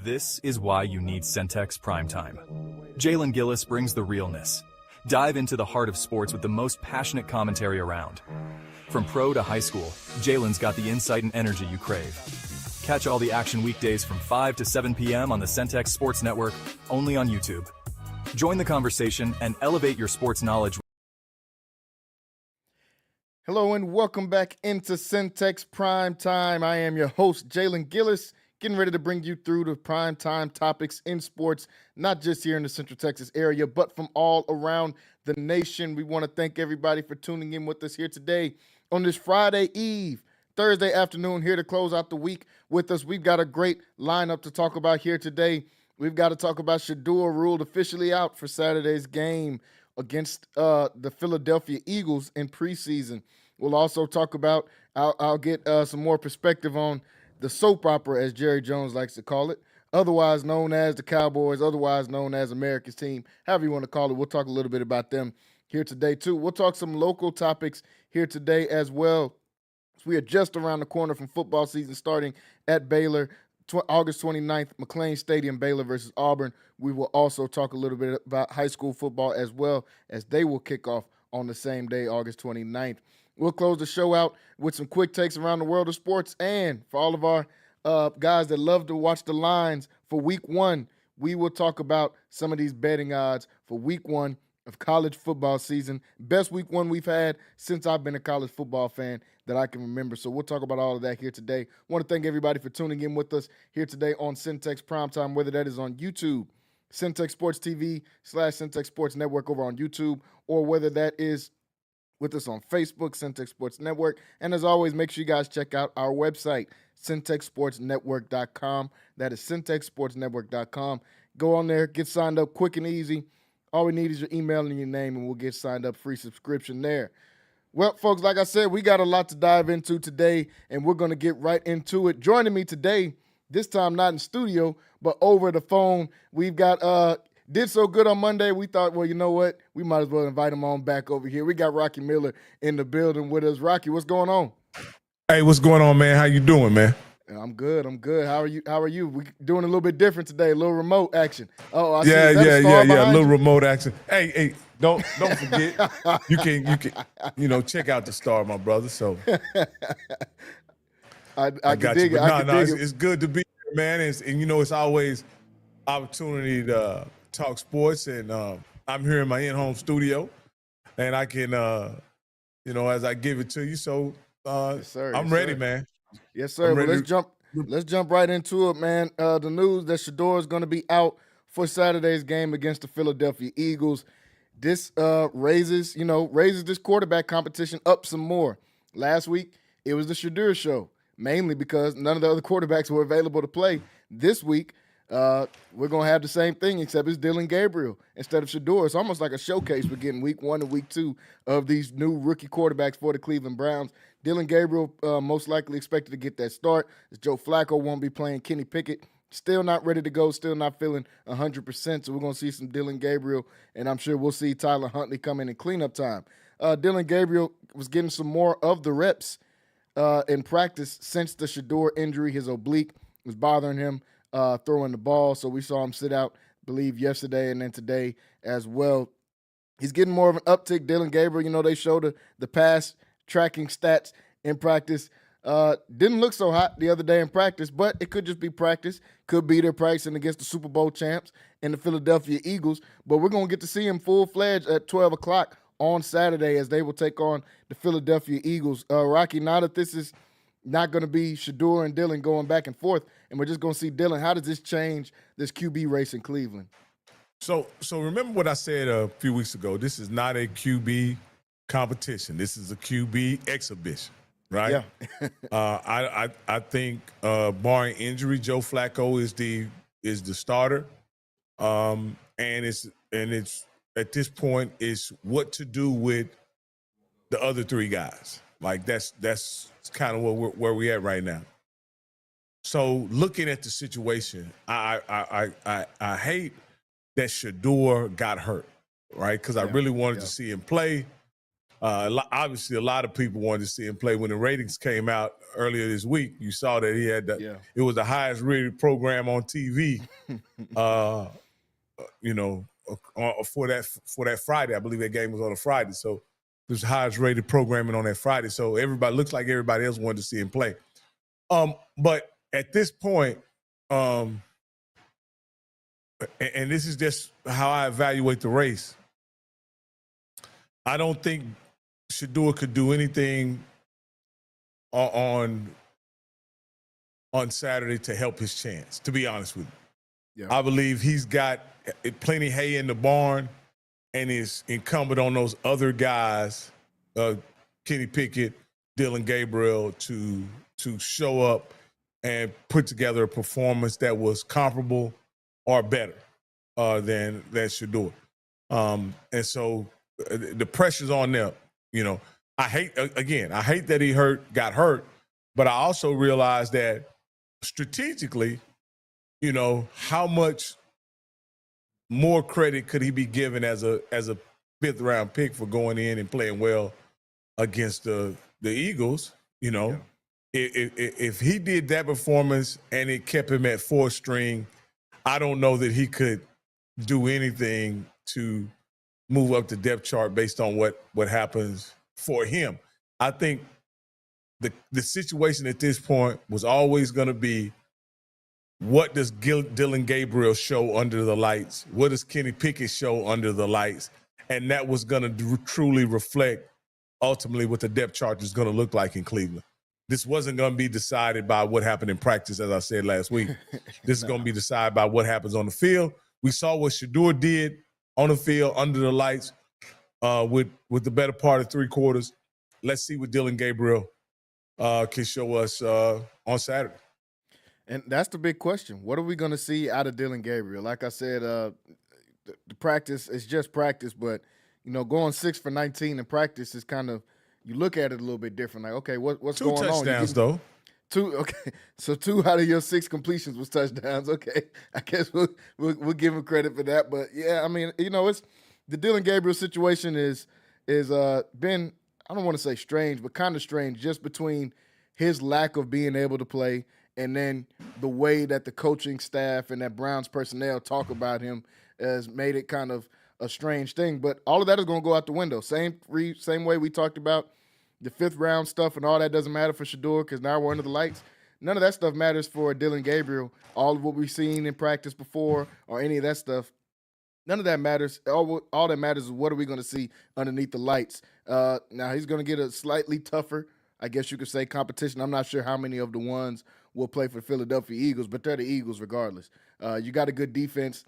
This is why you need Centex Primetime. Jalen Gillis brings the realness. Dive into the heart of sports with the most passionate commentary around. From pro to high school, Jalen's got the insight and energy you crave. Catch all the action weekdays from 5 to 7 p.m. on the Centex Sports Network, only on YouTube. Join the conversation and elevate your sports knowledge. Hello and welcome back into Centex Primetime. I am your host, Jalen Gillis, getting ready to bring you through the primetime topics in sports, not just here in the Central Texas area, but from all around the nation. We want to thank everybody for tuning in with us here today on this Friday Eve, Thursday afternoon, here to close out the week with us. We've got a great lineup to talk about here today. We've got to talk about Shedeur ruled officially out for Saturday's game against the Philadelphia Eagles in preseason. We'll also talk about, I'll get some more perspective on the soap opera, as Jerry Jones likes to call it, otherwise known as the Cowboys, otherwise known as America's team, however you want to call it. We'll talk a little bit about them here today, too. We'll talk some local topics here today as well. We are just around the corner from football season starting at Baylor, August 29th, McLean Stadium, Baylor versus Auburn. We will also talk a little bit about high school football as well, as they will kick off on the same day, August 29th. We'll close the show out with some quick takes around the world of sports. And for all of our guys that love to watch the lines for week one, we will talk about some of these betting odds for week one of college football season. Best week one we've had since I've been a college football fan that I can remember. So we'll talk about all of that here today. I want to thank everybody for tuning in with us here today on Centex Primetime, whether that is on YouTube, Centex Sports TV / Centex Sports Network over on YouTube, or whether that is with us on Facebook, Centex Sports Network. And as always, make sure you guys check out our website, CentexSportsNetwork.com. That is CentexSportsNetwork.com. Go on there, get signed up quick and easy. All we need is your email and your name, and we'll get signed up. Free subscription there. Well, folks, like I said, we got a lot to dive into today, and we're going to get right into it. Joining me today, this time not in studio, but over the phone, we've got did so good on Monday, we thought, well, you know what? We might as well invite him on back over here. We got Rocky Miller in the building with us. Rocky, what's going on? Hey, what's going on, man? How you doing, man? I'm good. How are you? We doing a little bit different today, a little remote action. Oh, I see. Yeah, a little you? remote action. Hey, don't forget. you can check out the star, my brother. So I can dig it. It's good to be here, man. It's always opportunity to talk sports, and I'm here in my in-home studio, and I can, as I give it to you. So yes, sir. I'm ready, man. Yes, sir. Well, let's jump right into it, man. The news that Shedeur is going to be out for Saturday's game against the Philadelphia Eagles. This raises this quarterback competition up some more. Last week, it was the Shedeur show, mainly because none of the other quarterbacks were available to play. This week, we're going to have the same thing, except it's Dillon Gabriel instead of Shedeur. It's almost like a showcase we're getting week one and week two of these new rookie quarterbacks for the Cleveland Browns. Dillon Gabriel most likely expected to get that start, as Joe Flacco won't be playing. Kenny Pickett still not ready to go, still not feeling 100%. So we're going to see some Dillon Gabriel, and I'm sure we'll see Tyler Huntley come in cleanup time. Dillon Gabriel was getting some more of the reps in practice since the Shedeur injury. His oblique was bothering him throwing the ball, so we saw him sit out, I believe, yesterday and then today as well. He's getting more of an uptick. Dillon Gabriel, they showed the pass tracking stats in practice. Didn't look so hot the other day in practice, but it could just be practice. Could be their practicing against the Super Bowl champs and the Philadelphia Eagles. But we're going to get to see him full-fledged at 12 o'clock on Saturday as they will take on the Philadelphia Eagles. Rocky, now that this is not going to be Shedeur and Dillon going back and forth, and we're just going to see Dillon, how does this change this QB race in Cleveland? So remember what I said a few weeks ago. This is not a QB competition. This is a QB exhibition, right? Yeah. I think barring injury, Joe Flacco is the starter, and it's at this point is what to do with the other three guys. Like that's kind of where we're at right now. So looking at the situation, I hate that Shedeur got hurt, right? Because I really wanted to see him play. Obviously, a lot of people wanted to see him play. When the ratings came out earlier this week, you saw that he had it was the highest rated program on TV. For that Friday, I believe that game was on a Friday, so it was the highest rated programming on that Friday. So everybody looks like everybody else wanted to see him play. But at this point, and this is just how I evaluate the race. I don't think Shedeur could do anything on Saturday to help his chance, to be honest with you. Yeah. I believe he's got plenty hay in the barn and is incumbent on those other guys, Kenny Pickett, Dillon Gabriel, to show up and put together a performance that was comparable or better than Shedeur. And so the pressure's on them. I hate that he got hurt, but I also realize that strategically, how much more credit could he be given as a fifth round pick for going in and playing well against the Eagles? If he did that performance and it kept him at fourth string, I don't know that he could do anything to move up the depth chart based on what happens for him. I think the situation at this point was always going to be, what does Dillon Gabriel show under the lights? What does Kenny Pickett show under the lights? And that was going to truly reflect ultimately what the depth chart is going to look like in Cleveland. This wasn't going to be decided by what happened in practice, as I said last week. This is going to be decided by what happens on the field. We saw what Shedeur did on the field under the lights with the better part of 3 quarters. Let's see what Dillon Gabriel can show us on Saturday. And that's the big question. What are we going to see out of Dillon Gabriel? Like I said, the practice is just practice, but, going 6 for 19 in practice is kind of, you look at it a little bit different. Like, okay, what's going on? 2 touchdowns, though. 2, okay. So 2 out of your 6 completions was touchdowns. Okay. I guess we'll give him credit for that. But, yeah, I mean, it's the Dillon Gabriel situation is been, I don't want to say strange, but kind of strange, just between his lack of being able to play and then the way that the coaching staff and that Browns personnel talk about him has made it kind of a strange thing. But all of that is going to go out the window. Same way we talked about the 5th round stuff and all that doesn't matter for Shedeur because now we're under the lights. None of that stuff matters for Dillon Gabriel. All of what we've seen in practice before or any of that stuff, none of that matters. All that matters is what are we going to see underneath the lights. Now he's going to get a slightly tougher, I guess you could say, competition. I'm not sure how many of the ones will play for the Philadelphia Eagles, but they're the Eagles regardless. You got a good defense.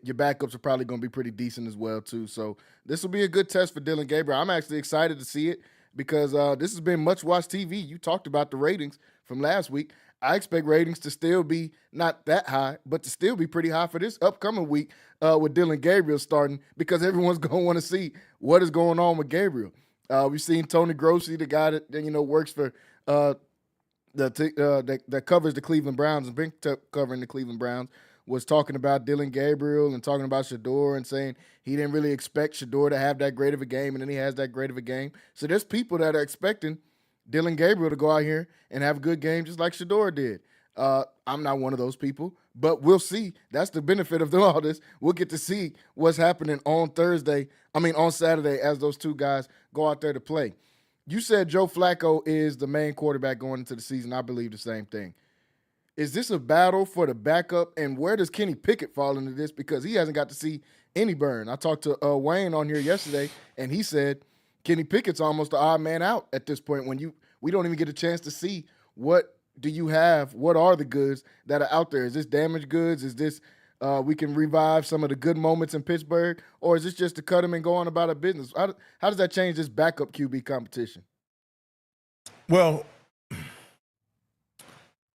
Your backups are probably going to be pretty decent as well, too. So this will be a good test for Dillon Gabriel. I'm actually excited to see it because this has been much-watched TV. You talked about the ratings from last week. I expect ratings to still be not that high, but to still be pretty high for this upcoming week with Dillon Gabriel starting because everyone's going to want to see what is going on with Gabriel. We've seen Tony Grossi, the guy that works for that covers the Cleveland Browns and been covering the Cleveland Browns, was talking about Dillon Gabriel and talking about Shedeur and saying he didn't really expect Shedeur to have that great of a game, and then he has that great of a game. So there's people that are expecting Dillon Gabriel to go out here and have a good game just like Shedeur did. I'm not one of those people, but we'll see. That's the benefit of all this. We'll get to see what's happening on Saturday as those 2 guys go out there to play. You said Joe Flacco is the main quarterback going into the season. I believe the same thing. Is this a battle for the backup, and where does Kenny Pickett fall into this? Because he hasn't got to see any burn. I talked to Wayne on here yesterday, and he said Kenny Pickett's almost the odd man out at this point when we don't even get a chance to see what do you have, what are the goods that are out there. Is this damaged goods? Is this we can revive some of the good moments in Pittsburgh, or is this just to cut him and go on about our business? How does that change this backup QB competition? Well,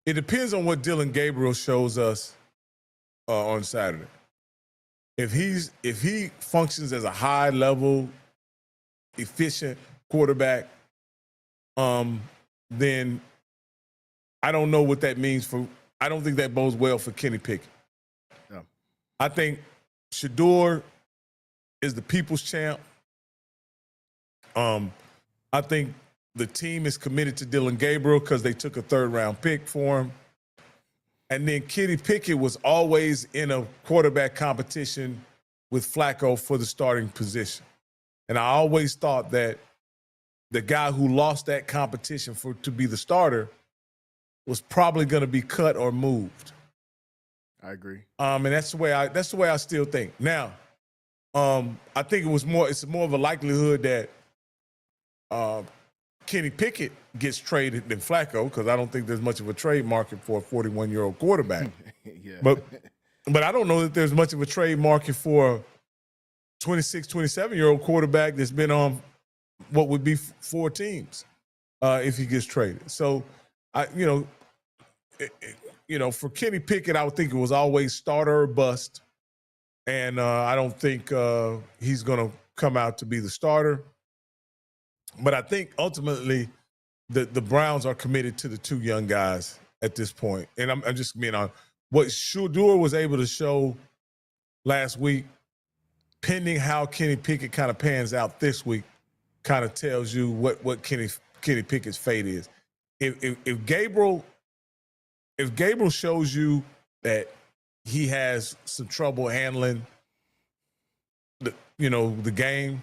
it depends on what Dillon Gabriel shows us on Saturday. If he functions as a high-level, efficient quarterback, then I don't know what that means for. I don't think that bodes well for Kenny Pickett. Yeah. I think Shedeur is the people's champ. I think the team is committed to Dylan Gabriel because they took a third-round pick for him. And then Kenny Pickett was always in a quarterback competition with Flacco for the starting position. And I always thought that the guy who lost that competition to be the starter was probably going to be cut or moved. I agree. And that's the way I still think. Now, I think it's more of a likelihood that Kenny Pickett gets traded than Flacco, because I don't think there's much of a trade market for a 41-year-old quarterback. Yeah. But I don't know that there's much of a trade market for a 26, 27-year-old quarterback that's been on what would be 4 teams if he gets traded. So, for Kenny Pickett, I would think it was always starter or bust. And I don't think he's going to come out to be the starter. But I think ultimately the Browns are committed to the 2 young guys at this point. And I'm just being on what Shedeur was able to show last week, pending how Kenny Pickett kind of pans out this week, kind of tells you what Kenny Pickett's fate is. If Gabriel shows you that he has some trouble handling the game,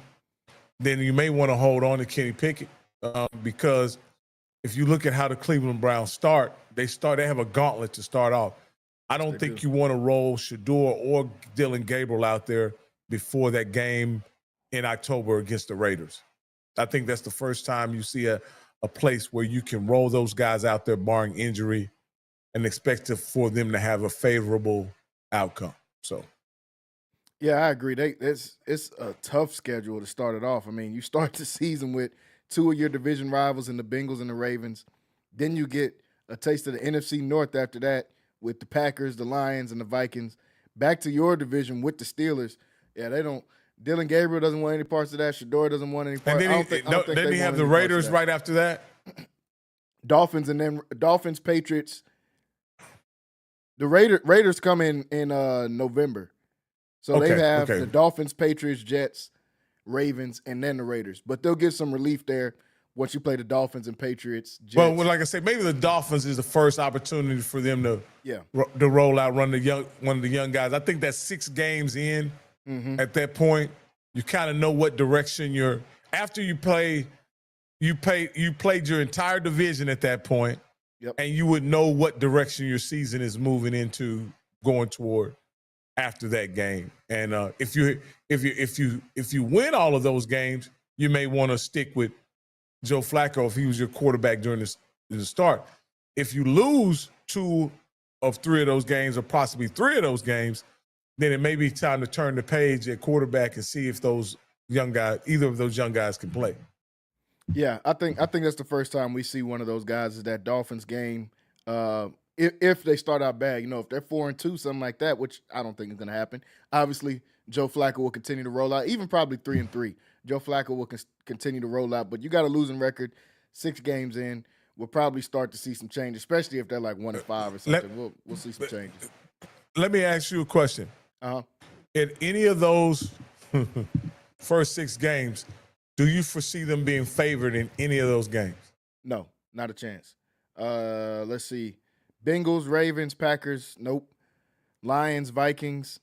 then you may want to hold on to Kenny Pickett because if you look at how the Cleveland Browns start, they have a gauntlet to start off. I don't think you want to roll Shedeur or Dylan Gabriel out there before that game in October against the Raiders. I think that's the first time you see a place where you can roll those guys out there barring injury and expect for them to have a favorable outcome. So. Yeah, I agree. It's a tough schedule to start it off. I mean, you start the season with 2 of your division rivals in the Bengals and the Ravens. Then you get a taste of the NFC North after that with the Packers, the Lions, and the Vikings. Back to your division with the Steelers. Yeah, Dylan Gabriel doesn't want any parts of that. Shedeur doesn't want any parts. And then he have the Raiders right after that? Dolphins, and then Dolphins, Patriots. The Raiders come in November. So they have the Dolphins, Patriots, Jets, Ravens, and then the Raiders. But they'll get some relief there once you play the Dolphins and Patriots, Jets. Well, like I say, maybe the Dolphins is the first opportunity for them to roll out, run one of the young guys. I think that's 6 games in. Mm-hmm. At that point, you kind of know what direction you're. After you played your entire division at that point, and you would know what direction your season is moving into, going toward after that game. And if you win all of those games, you may want to stick with Joe Flacco if he was your quarterback during the start. If you lose 2 of 3 of those games, or possibly 3 of those games, then it may be time to turn the page at quarterback and see if either of those young guys can play. Yeah, I think that's the first time we see one of those guys is that Dolphins game. If they start out bad, if they're 4-2, something like that, which I don't think is going to happen. Obviously, Joe Flacco will continue to roll out, even probably 3-3. Joe Flacco will continue to roll out, but you got a losing record, 6 games in. We'll probably start to see some change, especially if they're like 1-5 or something. We'll see some changes. Let me ask you a question. In any of those first 6 games, do you foresee them being favored in any of those games? No, not a chance. Let's see. Bengals, Ravens, Packers, nope. Lions, Vikings,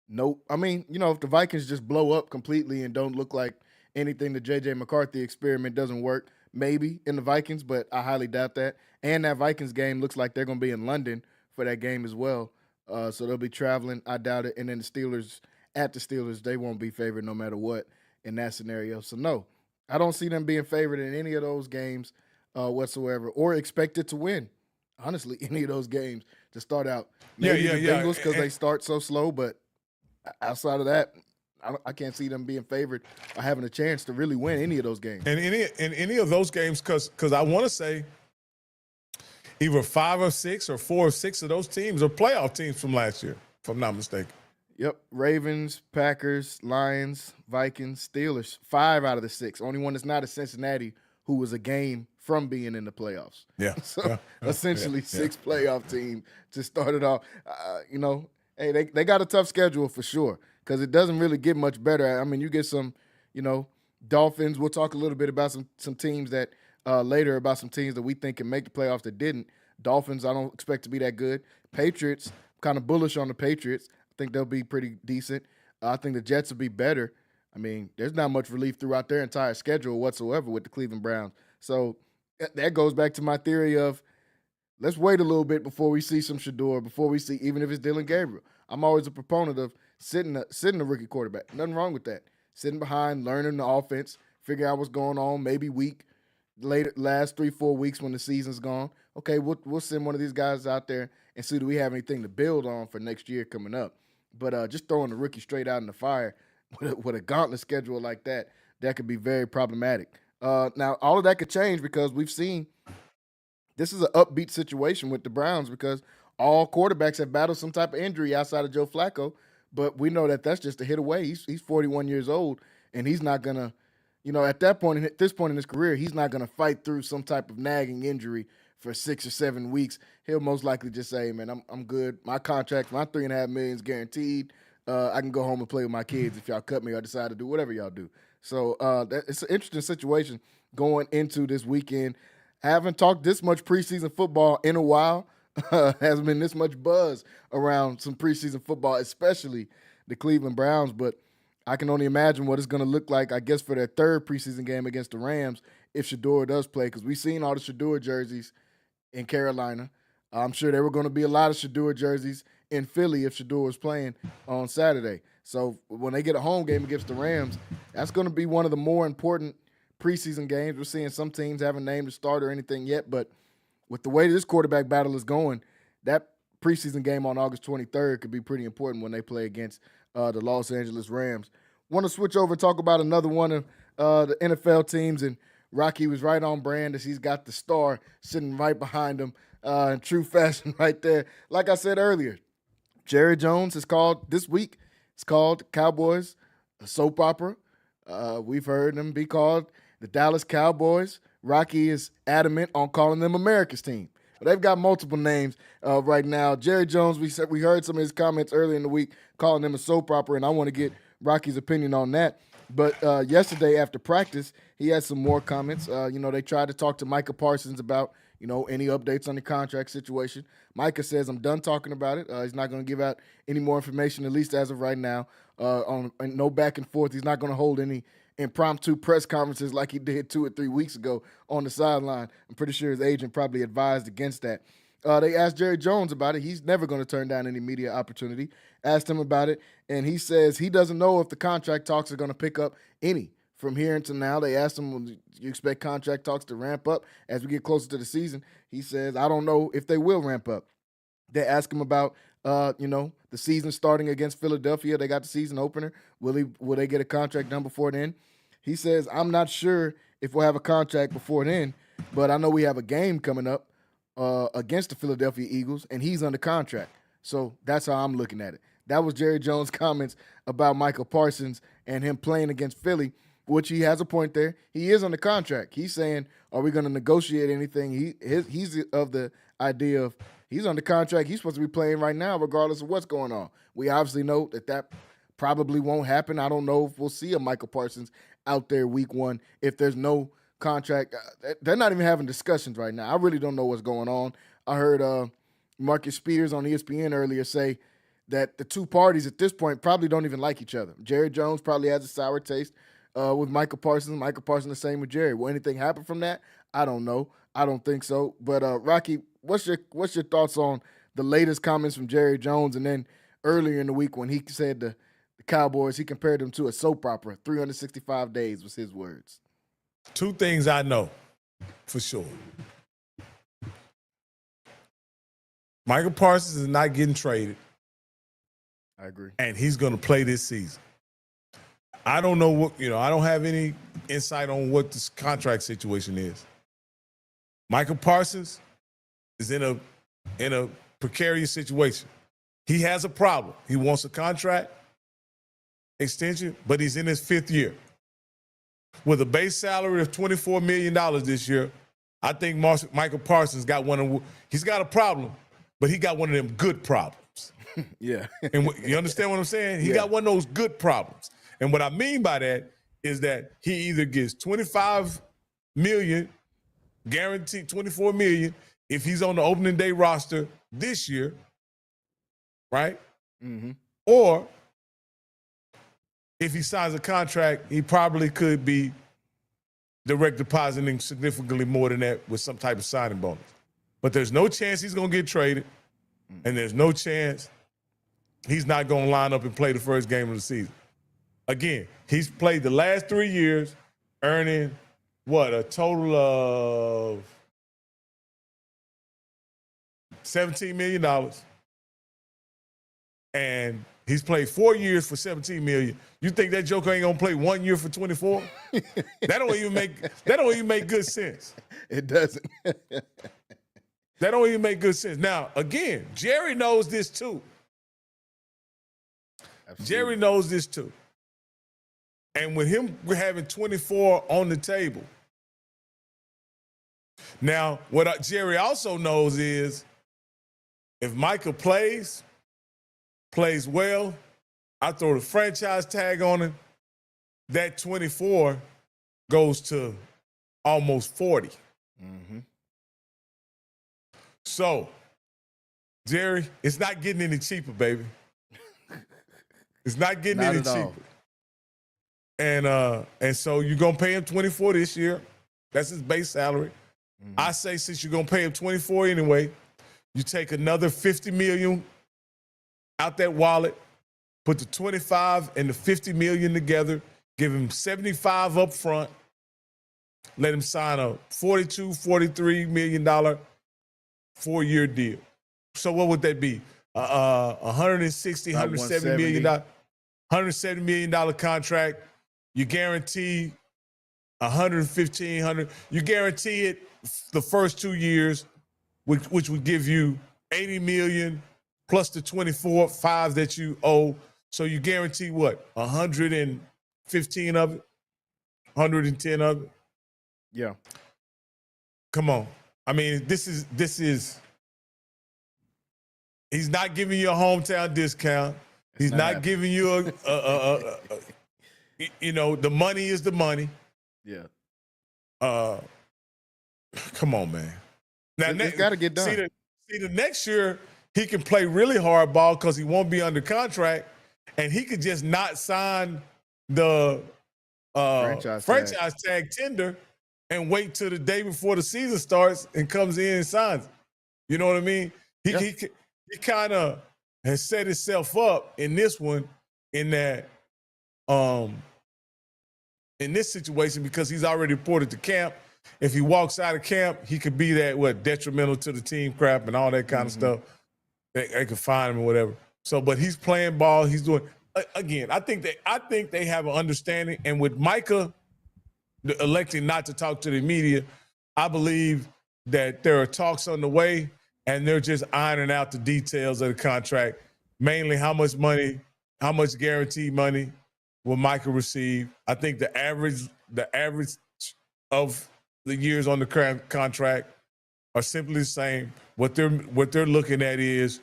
nope. I mean, if the Vikings just blow up completely and don't look like anything, the J.J. McCarthy experiment doesn't work, maybe in the Vikings, but I highly doubt that. And that Vikings game looks like they're going to be in London for that game as well. So they'll be traveling. I doubt it. And then the Steelers, they won't be favored no matter what in that scenario. So, no, I don't see them being favored in any of those games whatsoever, or expected to win. Honestly, any of those games to start out. Maybe the Bengals because they start so slow, but outside of that, I can't see them being favored or having a chance to really win any of those games. And any of those games, because I want to say either 5 or 6 or 4 or 6 of those teams are playoff teams from last year, if I'm not mistaken. Yep, Ravens, Packers, Lions, Vikings, Steelers, 5 out of the 6. Only one that's not is Cincinnati, who was a game from being in the playoffs. Yeah. So essentially 6 playoff team to start it off. Hey, they got a tough schedule for sure because it doesn't really get much better. I mean, you get some, Dolphins. We'll talk a little bit about some teams that later about some teams that we think can make the playoffs that didn't. Dolphins, I don't expect to be that good. Patriots, kind of bullish on the Patriots. I think they'll be pretty decent. I think the Jets will be better. I mean, there's not much relief throughout their entire schedule whatsoever with the Cleveland Browns. So that goes back to my theory of let's wait a little bit before we see some Shador, before we see, even if it's Dylan Gabriel. I'm always a proponent of sitting a rookie quarterback. Nothing wrong with that. Sitting behind, learning the offense, figure out what's going on, maybe last 3-4 weeks when the season's gone. Okay, we'll send one of these guys out there and see do we have anything to build on for next year coming up. But just throwing the rookie straight out in the fire with a gauntlet schedule like that could be very problematic. Now, all of that could change because we've seen this is an upbeat situation with the Browns because all quarterbacks have battled some type of injury outside of Joe Flacco, but we know that that's just a hit away. He's 41 years old, and he's not going to, at this point in his career, he's not going to fight through some type of nagging injury for 6 or 7 weeks. He'll most likely just say, man, I'm good. My contract, my $3.5 million is guaranteed. I can go home and play with my kids if y'all cut me or decide to do whatever y'all do. So it's an interesting situation going into this weekend. Haven't talked this much preseason football in a while. Hasn't been this much buzz around some preseason football, especially the Cleveland Browns. But I can only imagine what it's going to look like, I guess, for their third preseason game against the Rams if Shador does play, because we've seen all the Shador jerseys in Carolina. I'm sure there were going to be a lot of Shador jerseys in Philly if Shador was playing on Saturday. So when they get a home game against the Rams, that's going to be one of the more important preseason games. We're seeing some teams haven't named a starter or anything yet, but with the way this quarterback battle is going, that preseason game on August 23rd could be pretty important when they play against the Los Angeles Rams. Want to switch over and talk about another one of the NFL teams, and Rocky was right on brand as he's got the star sitting right behind him in true fashion right there. Like I said earlier, Jerry Jones has called this week, it's called Cowboys a soap opera. We've heard them be called the Dallas Cowboys. Rocky is adamant on calling them America's team. But they've got multiple names right now. Jerry Jones, we heard some of his comments earlier in the week calling them a soap opera, and I want to get Rocky's opinion on that. But yesterday after practice, he had some more comments. They tried to talk to Micah Parsons about, any updates on the contract situation. Micah says, I'm done talking about it. He's not going to give out any more information, at least as of right now, on no back and forth. He's not going to hold any impromptu press conferences like he did 2 or 3 weeks ago on the sideline. I'm pretty sure his agent probably advised against that. They asked Jerry Jones about it. He's never going to turn down any media opportunity. Asked him about it, and he says he doesn't know if the contract talks are going to pick up any from here until now. They asked him, do you expect contract talks to ramp up as we get closer to the season? He says, I don't know if they will ramp up. They asked him about, the season starting against Philadelphia. They got the season opener. Will they get a contract done before then? He says, I'm not sure if we'll have a contract before then, but I know we have a game coming up against the Philadelphia Eagles, and he's under contract. So that's how I'm looking at it. That was Jerry Jones' comments about Michael Parsons and him playing against Philly, which he has a point there. He is under contract. He's saying, are we going to negotiate anything? He's of the idea of he's under contract. He's supposed to be playing right now regardless of what's going on. We obviously know that probably won't happen. I don't know if we'll see a Michael Parsons out there week one if there's no contract. They're not even having discussions right now. I really don't know what's going on. I heard Marcus Spears on ESPN earlier say that the two parties at this point probably don't even like each other. Jerry Jones probably has a sour taste with Michael Parsons. Michael Parsons the same with Jerry. Will anything happen from that? I don't know. I don't think so. But Rocky, what's your thoughts on the latest comments from Jerry Jones, and then earlier in the week when he said the Cowboys, he compared them to a soap opera, 365 days was his words. Two things I know for sure. Michael Parsons is not getting traded. I agree. And he's going to play this season. I don't know what, I don't have any insight on what this contract situation is. Michael Parsons is in a precarious situation. He has a problem. He wants a contract extension, but he's in his 5th year. With a base salary of $24 million this year, I think Michael Parsons he's got a problem, but he got one of them good problems. Yeah. And you understand what I'm saying? He got one of those good problems. And what I mean by that is that he either gets $25 million, guaranteed $24 million if he's on the opening day roster this year, right? Mm-hmm. Or if he signs a contract, he probably could be direct depositing significantly more than that with some type of signing bonus. But there's no chance he's going to get traded, and there's no chance he's not going to line up and play the first game of the season. Again, he's played the last 3 years, earning, a total of $17 million. And he's played 4 years for $17 million. You think that joker ain't gonna play 1 year for 24? That don't even make good sense. It doesn't. That don't even make good sense. Now, again, Jerry knows this too. Absolutely. Jerry knows this too. And with him having 24 on the table, now what Jerry also knows is if Micah plays well, I throw the franchise tag on him, that 24 goes to almost 40. Mm-hmm. So, Jerry, it's not getting any cheaper, baby. It's not getting any cheaper. And so you're gonna pay him 24 this year. That's his base salary. Mm-hmm. I say since you're gonna pay him 24 anyway, you take another $50 million out that wallet, put the 25 and the $50 million together, give him 75 up front, let him sign a $42-43 million 4-year deal. So what would that be? $170 million contract. You guarantee $115. You guarantee it the first 2 years, which would give you $80 million plus the 24.5 that you owe. So you guarantee what? 115 of it, 110 of it. Yeah. Come on. I mean, this is. He's not giving you a hometown discount. He's not giving you the money is the money. Yeah. Come on, man. Now it's got to get done. See, the next year he can play really hard ball because he won't be under contract, and he could just not sign the franchise tag tender and wait till the day before the season starts and comes in and signs. You know what I mean? He kind of has set himself up in this one, in that, in this situation, because he's already reported to camp. If he walks out of camp, he could be that detrimental to the team crap and all that kind of stuff. They could find him or whatever. So, but he's playing ball. He's doing again. I think they have an understanding. And with Micah electing not to talk to the media, I believe that there are talks on the way, and they're just ironing out the details of the contract. Mainly, how much money, how much guaranteed money will Micah receive? I think the average of the years on the contract are simply the same. What they're looking at is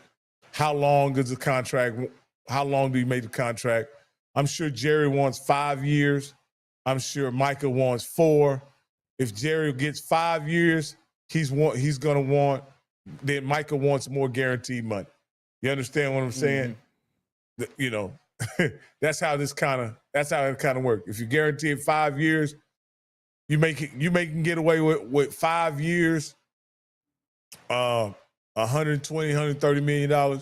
how long is the contract? How long do you make the contract? I'm sure Jerry wants 5 years. I'm sure Micah wants 4. If Jerry gets 5 years, he's gonna want. Then Micah wants more guaranteed money. You understand what I'm saying? That's how it kind of works. If you guarantee it 5 years, you make him get away with 5 years, $120, $130 million.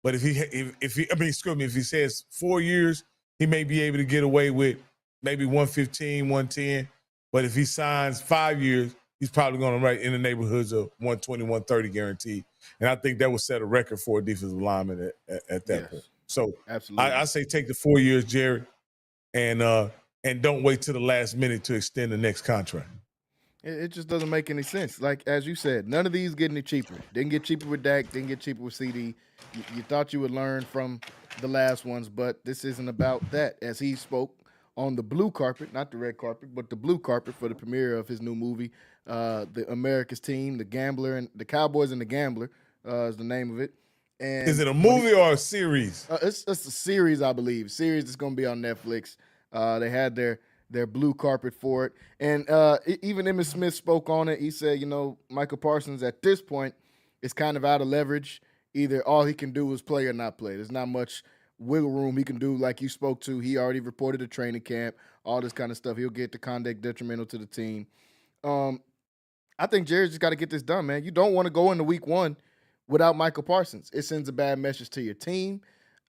But if he says 4 years, he may be able to get away with maybe 115, 110. But if he signs 5 years, he's probably going to write in the neighborhoods of 120, 130 guaranteed. And I think that would set a record for a defensive lineman at that point. So absolutely, I say take the 4 years, Jerry, and don't wait till the last minute to extend the next contract. It just doesn't make any sense. Like, as you said, none of these get any cheaper. Didn't get cheaper with Dak, didn't get cheaper with CD. You thought you would learn from the last ones, but this isn't about that. As he spoke on the blue carpet, not the red carpet, but the blue carpet for the premiere of his new movie, The America's Team, The Gambler, and The Cowboys and the Gambler is the name of it. And is it a movie or a series? It's a series, I believe. Series that's going to be on Netflix. They had their their blue carpet for it. And even Emmitt Smith spoke on it. He said, Michael Parsons at this point is kind of out of leverage. Either all he can do is play or not play. There's not much wiggle room he can do like you spoke to. He already reported a training camp, all this kind of stuff. He'll get the conduct detrimental to the team. I think Jerry's just got to get this done, man. You don't want to go into week one without Michael Parsons. It sends a bad message to your team.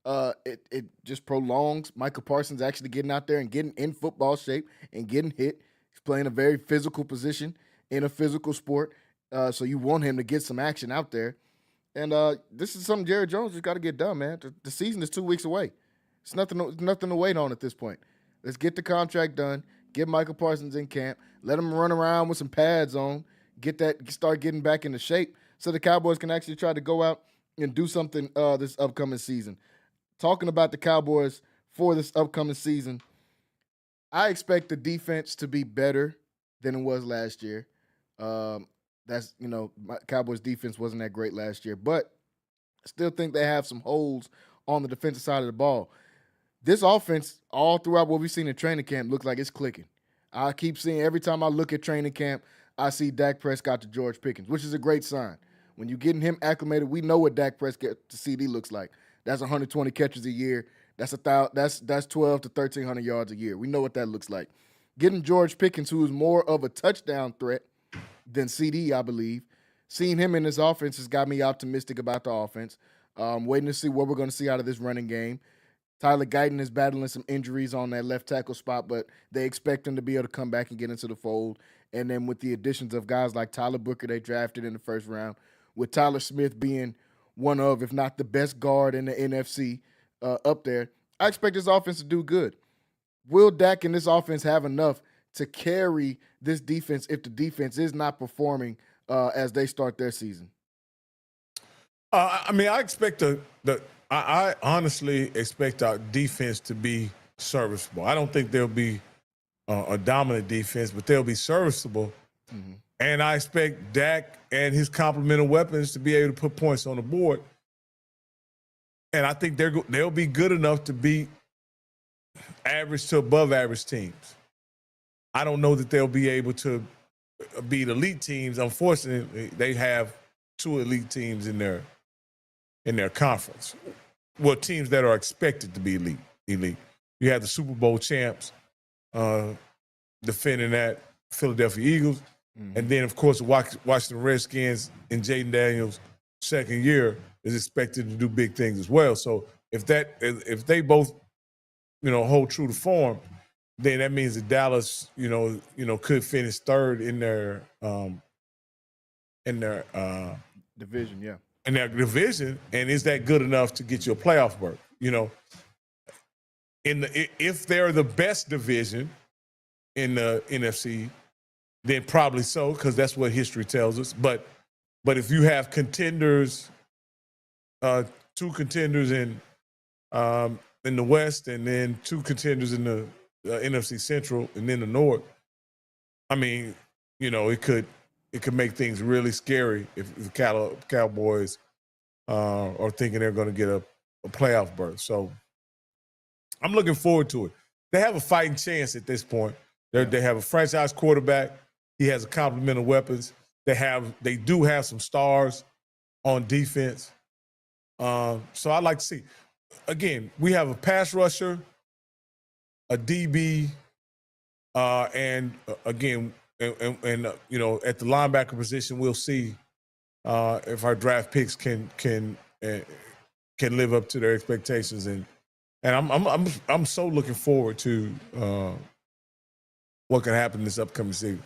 It just prolongs Michael Parsons actually getting out there and getting in football shape and getting hit. He's playing a very physical position in a physical sport. So you want him to get some action out there. And this is something Jerry Jones just got to get done, man. The season is 2 weeks away. It's nothing to wait on at this point. Let's get the contract done. Get Michael Parsons in camp. Let him run around with some pads on. Start getting back into shape so the Cowboys can actually try to go out and do something this upcoming season. Talking about the Cowboys for this upcoming season, I expect the defense to be better than it was last year. Cowboys defense wasn't that great last year, but I still think they have some holes on the defensive side of the ball. This offense, all throughout what we've seen in training camp, looks like it's clicking. I keep seeing, every time I look at training camp, I see Dak Prescott to George Pickens, which is a great sign. When you're getting him acclimated, we know what Dak Prescott to CD looks like. That's 120 catches a year. That's 12 to 1,300 yards a year. We know what that looks like. Getting George Pickens, who is more of a touchdown threat than CD, I believe. Seeing him in this offense has got me optimistic about the offense. Waiting to see what we're going to see out of this running game. Tyler Guyton is battling some injuries on that left tackle spot, but they expect him to be able to come back and get into the fold. And then with the additions of guys like Tyler Booker they drafted in the first round, with Tyler Smith being one of, if not the best guard in the NFC up there, I expect this offense to do good. Will Dak and this offense have enough to carry this defense if the defense is not performing as they start their season? I honestly expect our defense to be serviceable. I don't think there'll be a dominant defense, but they'll be serviceable. Mm-hmm. And I expect Dak and his complementary weapons to be able to put points on the board. And I think they'll be good enough to beat average to above average teams. I don't know that they'll be able to beat elite teams. Unfortunately, they have 2 elite teams in their conference. Well, teams that are expected to be elite. You have the Super Bowl champs defending that, Philadelphia Eagles. Mm-hmm. And then, of course, the Washington Redskins in Jaden Daniels' second year is expected to do big things as well. So if they both, hold true to form, then that means that Dallas, could finish third in their division, yeah. In their division, and is that good enough to get you a playoff berth? If they're the best division in the NFC, then probably so, because that's what history tells us. But if you have contenders, 2 contenders in the West, and then 2 contenders in the NFC Central, and then the North, it could make things really scary if the Cowboys are thinking they're going to get a playoff berth. So I'm looking forward to it. They have a fighting chance at this point. They have a franchise quarterback. He has a complement of weapons. They do have some stars on defense. So I'd like to see. Again, we have a pass rusher, a DB, and again, and at the linebacker position, we'll see if our draft picks can live up to their expectations. And I'm so looking forward to what can happen this upcoming season.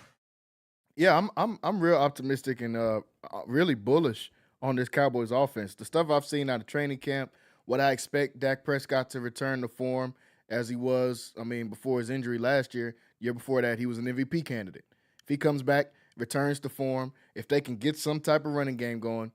Yeah, I'm real optimistic and really bullish on this Cowboys offense. The stuff I've seen out of training camp, what I expect Dak Prescott to return to form as he was, before his injury last year. Year before that, he was an MVP candidate. If he comes back, returns to form, if they can get some type of running game going,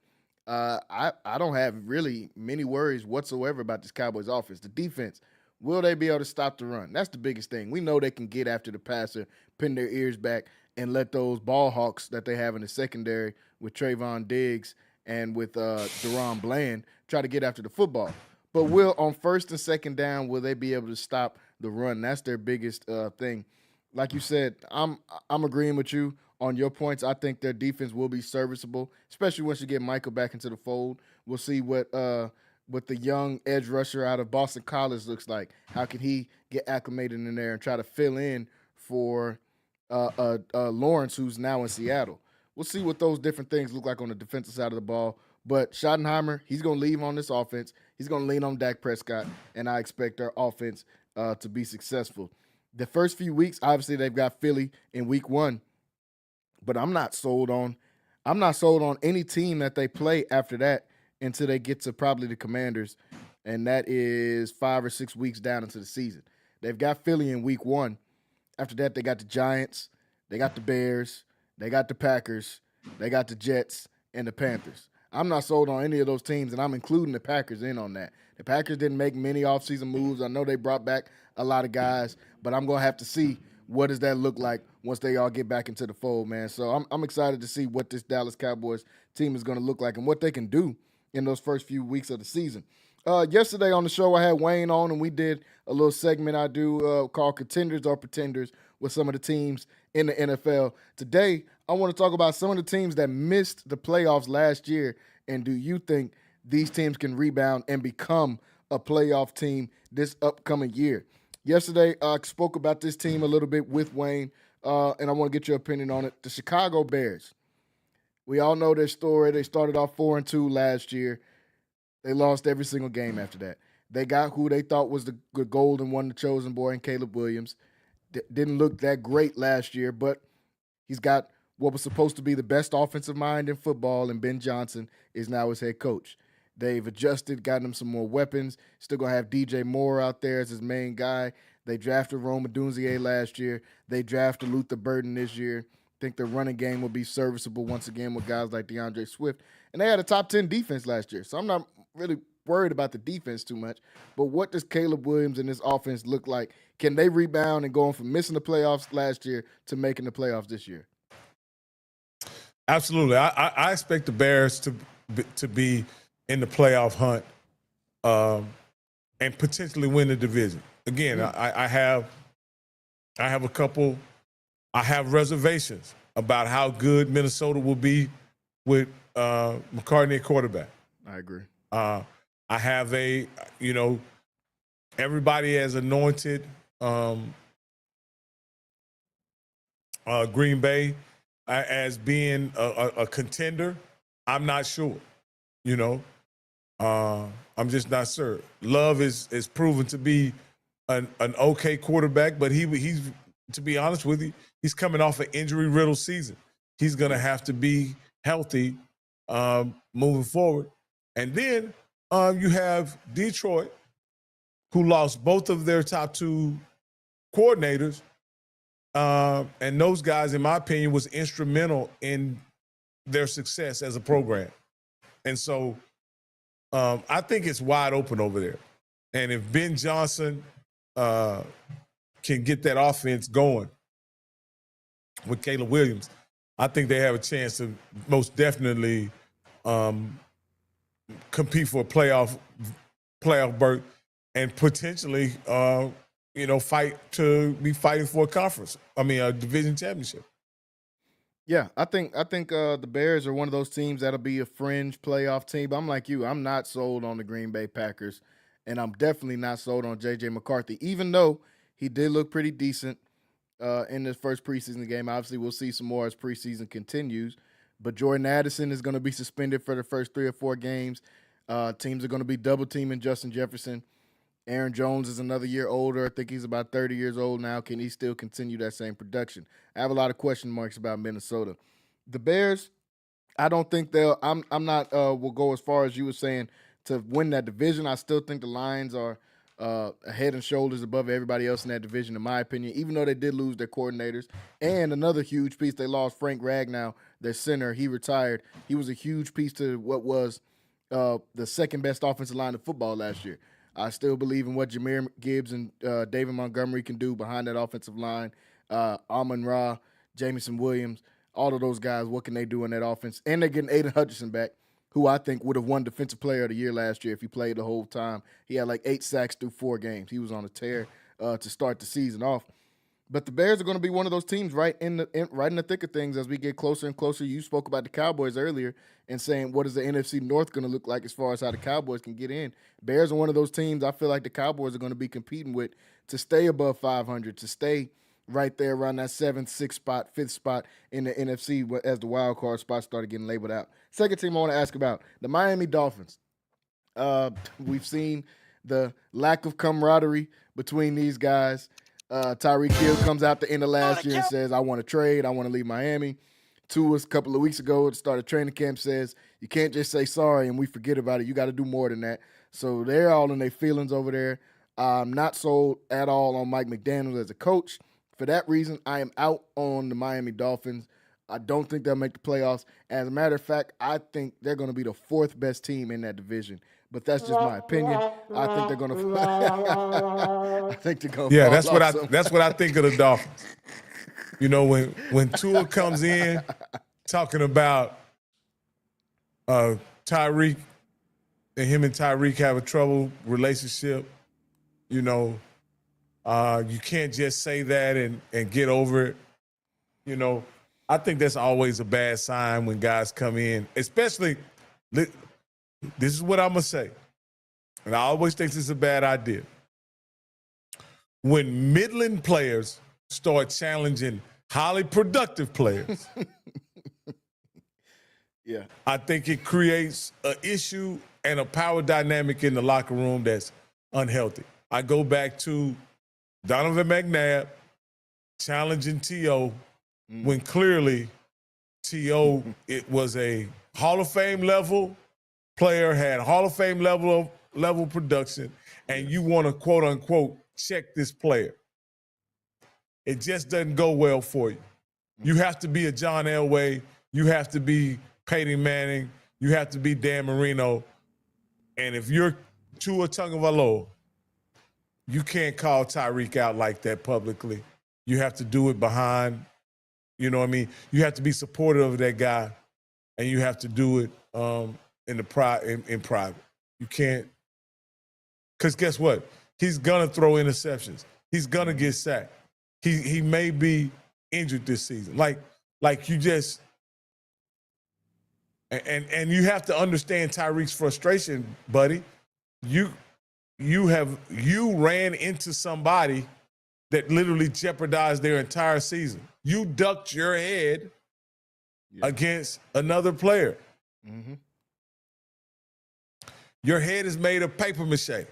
I don't have really many worries whatsoever about this Cowboys offense. The defense, will they be able to stop the run? That's the biggest thing. We know they can get after the passer, pin their ears back, and let those ball hawks that they have in the secondary with Trayvon Diggs and with Deron Bland try to get after the football. But on first and second down, will they be able to stop the run? That's their biggest thing. like you said, I'm agreeing with you on your points. I think their defense will be serviceable, especially once you get Michael back into the fold. We'll see what the young edge rusher out of Boston College looks like. How can he get acclimated in there and try to fill in for Lawrence, who's now in Seattle? We'll see what those different things look like on the defensive side of the ball. But Schottenheimer, he's going to leave on this offense. He's going to lean on Dak Prescott, and I expect our offense to be successful. The first few weeks, obviously, they've got Philly in week 1, but I'm not sold on any team that they play after that until they get to probably the Commanders, and that is 5 or 6 weeks down into the season. They've got Philly in week 1. After that, they got the Giants, they got the Bears, they got the Packers, they got the Jets, and the Panthers. I'm not sold on any of those teams, and I'm including the Packers in on that. The Packers didn't make many offseason moves. I know they brought back a lot of guys, but I'm going to have to see what does that look like once they all get back into the fold, man. So I'm excited to see what this Dallas Cowboys team is going to look like and what they can do in those first few weeks of the season. Yesterday on the show, I had Wayne on, and we did a little segment I do called Contenders or Pretenders with some of the teams in the NFL. Today, I want to talk about some of the teams that missed the playoffs last year, and do you think these teams can rebound and become a playoff team this upcoming year? Yesterday, I spoke about this team a little bit with Wayne, and I want to get your opinion on it. The Chicago Bears. We all know their story. They started off 4-2 last year. They lost every single game after that. They got who they thought was the golden one, the chosen boy, and Caleb Williams. Didn't look that great last year, but he's got what was supposed to be the best offensive mind in football, and Ben Johnson is now his head coach. They've adjusted, gotten him some more weapons. Still going to have DJ Moore out there as his main guy. They drafted Rome Odunze last year. They drafted Luther Burden this year. Think the running game will be serviceable once again with guys like DeAndre Swift. And they had a top 10 defense last year, so I'm not really worried about the defense too much. But what does Caleb Williams and this offense look like? Can they rebound and go from missing the playoffs last year to making the playoffs this year? Absolutely. I expect the Bears to be in the playoff hunt and potentially win the division. Again, I have reservations about how good Minnesota will be with McCartney at quarterback. I agree. I have everybody has anointed Green Bay as being a contender. I'm not sure. I'm just not sure. Love is proven to be an okay quarterback, but he's, to be honest with you, he's coming off an injury-riddled season. He's going to have to be healthy moving forward. And then you have Detroit, who lost both of their top 2 coordinators. And those guys, in my opinion, was instrumental in their success as a program. And so I think it's wide open over there. And if Ben Johnson can get that offense going with Caleb Williams, I think they have a chance to most definitely compete for a playoff berth and potentially fight to be fighting for a division championship. Yeah, I think the Bears are one of those teams that'll be a fringe playoff team. But I'm like you. I'm not sold on the Green Bay Packers, and I'm definitely not sold on J.J. McCarthy, even though he did look pretty decent in this first preseason game. Obviously, we'll see some more as preseason continues. But Jordan Addison is going to be suspended for the first 3 or 4 games. Teams are going to be double-teaming Justin Jefferson. Aaron Jones is another year older. I think he's about 30 years old now. Can he still continue that same production? I have a lot of question marks about Minnesota. The Bears, I don't think they'll – I'm not will go as far as you were saying to win that division. I still think the Lions are head and shoulders above everybody else in that division, in my opinion, even though they did lose their coordinators. And another huge piece, they lost Frank Ragnow, their center. He retired. He was a huge piece to what was the second-best offensive line of football last year. I still believe in what Jahmyr Gibbs and David Montgomery can do behind that offensive line. Amon-Ra, Jameson Williams, all of those guys, what can they do in that offense? And they're getting Aiden Hutchinson back, who I think would have won Defensive Player of the Year last year if he played the whole time. He had like 8 sacks through 4 games. He was on a tear to start the season off. But the Bears are going to be one of those teams right in the thick of things as we get closer and closer. You spoke about the Cowboys earlier and saying what is the NFC North going to look like as far as how the Cowboys can get in. Bears are one of those teams I feel like the Cowboys are going to be competing with to stay above 500, to stay right there around that 7th, 6th spot, 5th spot in the NFC as the wild card spots started getting labeled out. Second team I want to ask about, the Miami Dolphins. We've seen the lack of camaraderie between these guys. Tyreek Hill comes out the end of last year and says, I want to trade. I want to leave Miami. Tua's a couple of weeks ago at the start of training camp says, you can't just say sorry and we forget about it. You got to do more than that. So they're all in their feelings over there. I'm not sold at all on Mike McDaniels as a coach. For that reason, I am out on the Miami Dolphins. I don't think they'll make the playoffs. As a matter of fact, I think they're going to be the 4th best team in that division. But that's just my opinion. I think they're going to. I think they're going to. Yeah, that's what I think of the Dolphins. You know, when Tua comes in talking about Tyreek and him and Tyreek have a troubled relationship, you know, you can't just say that and get over it. You know, I think that's always a bad sign when guys come in, especially. This is what I'm going to say, and I always think this is a bad idea. When middling players start challenging highly productive players, yeah, I think it creates an issue and a power dynamic in the locker room that's unhealthy. I go back to Donovan McNabb challenging T.O. when clearly T.O. it was a Hall of Fame level player, had Hall of Fame level production, and you want to quote unquote check this player. It just doesn't go well for you. You have to be a John Elway, you have to be Peyton Manning, you have to be Dan Marino, and if you're Tua Tagovailoa, you can't call Tyreek out like that publicly. You have to do it behind, you know what I mean? You have to be supportive of that guy, and you have to do it in private. You can't, because guess what? He's gonna throw interceptions. He's gonna get sacked. He may be injured this season. Like you just, and you have to understand Tyreek's frustration, buddy. You ran into somebody that literally jeopardized their entire season. You ducked your head against another player. Mm-hmm. Your head is made of paper mache.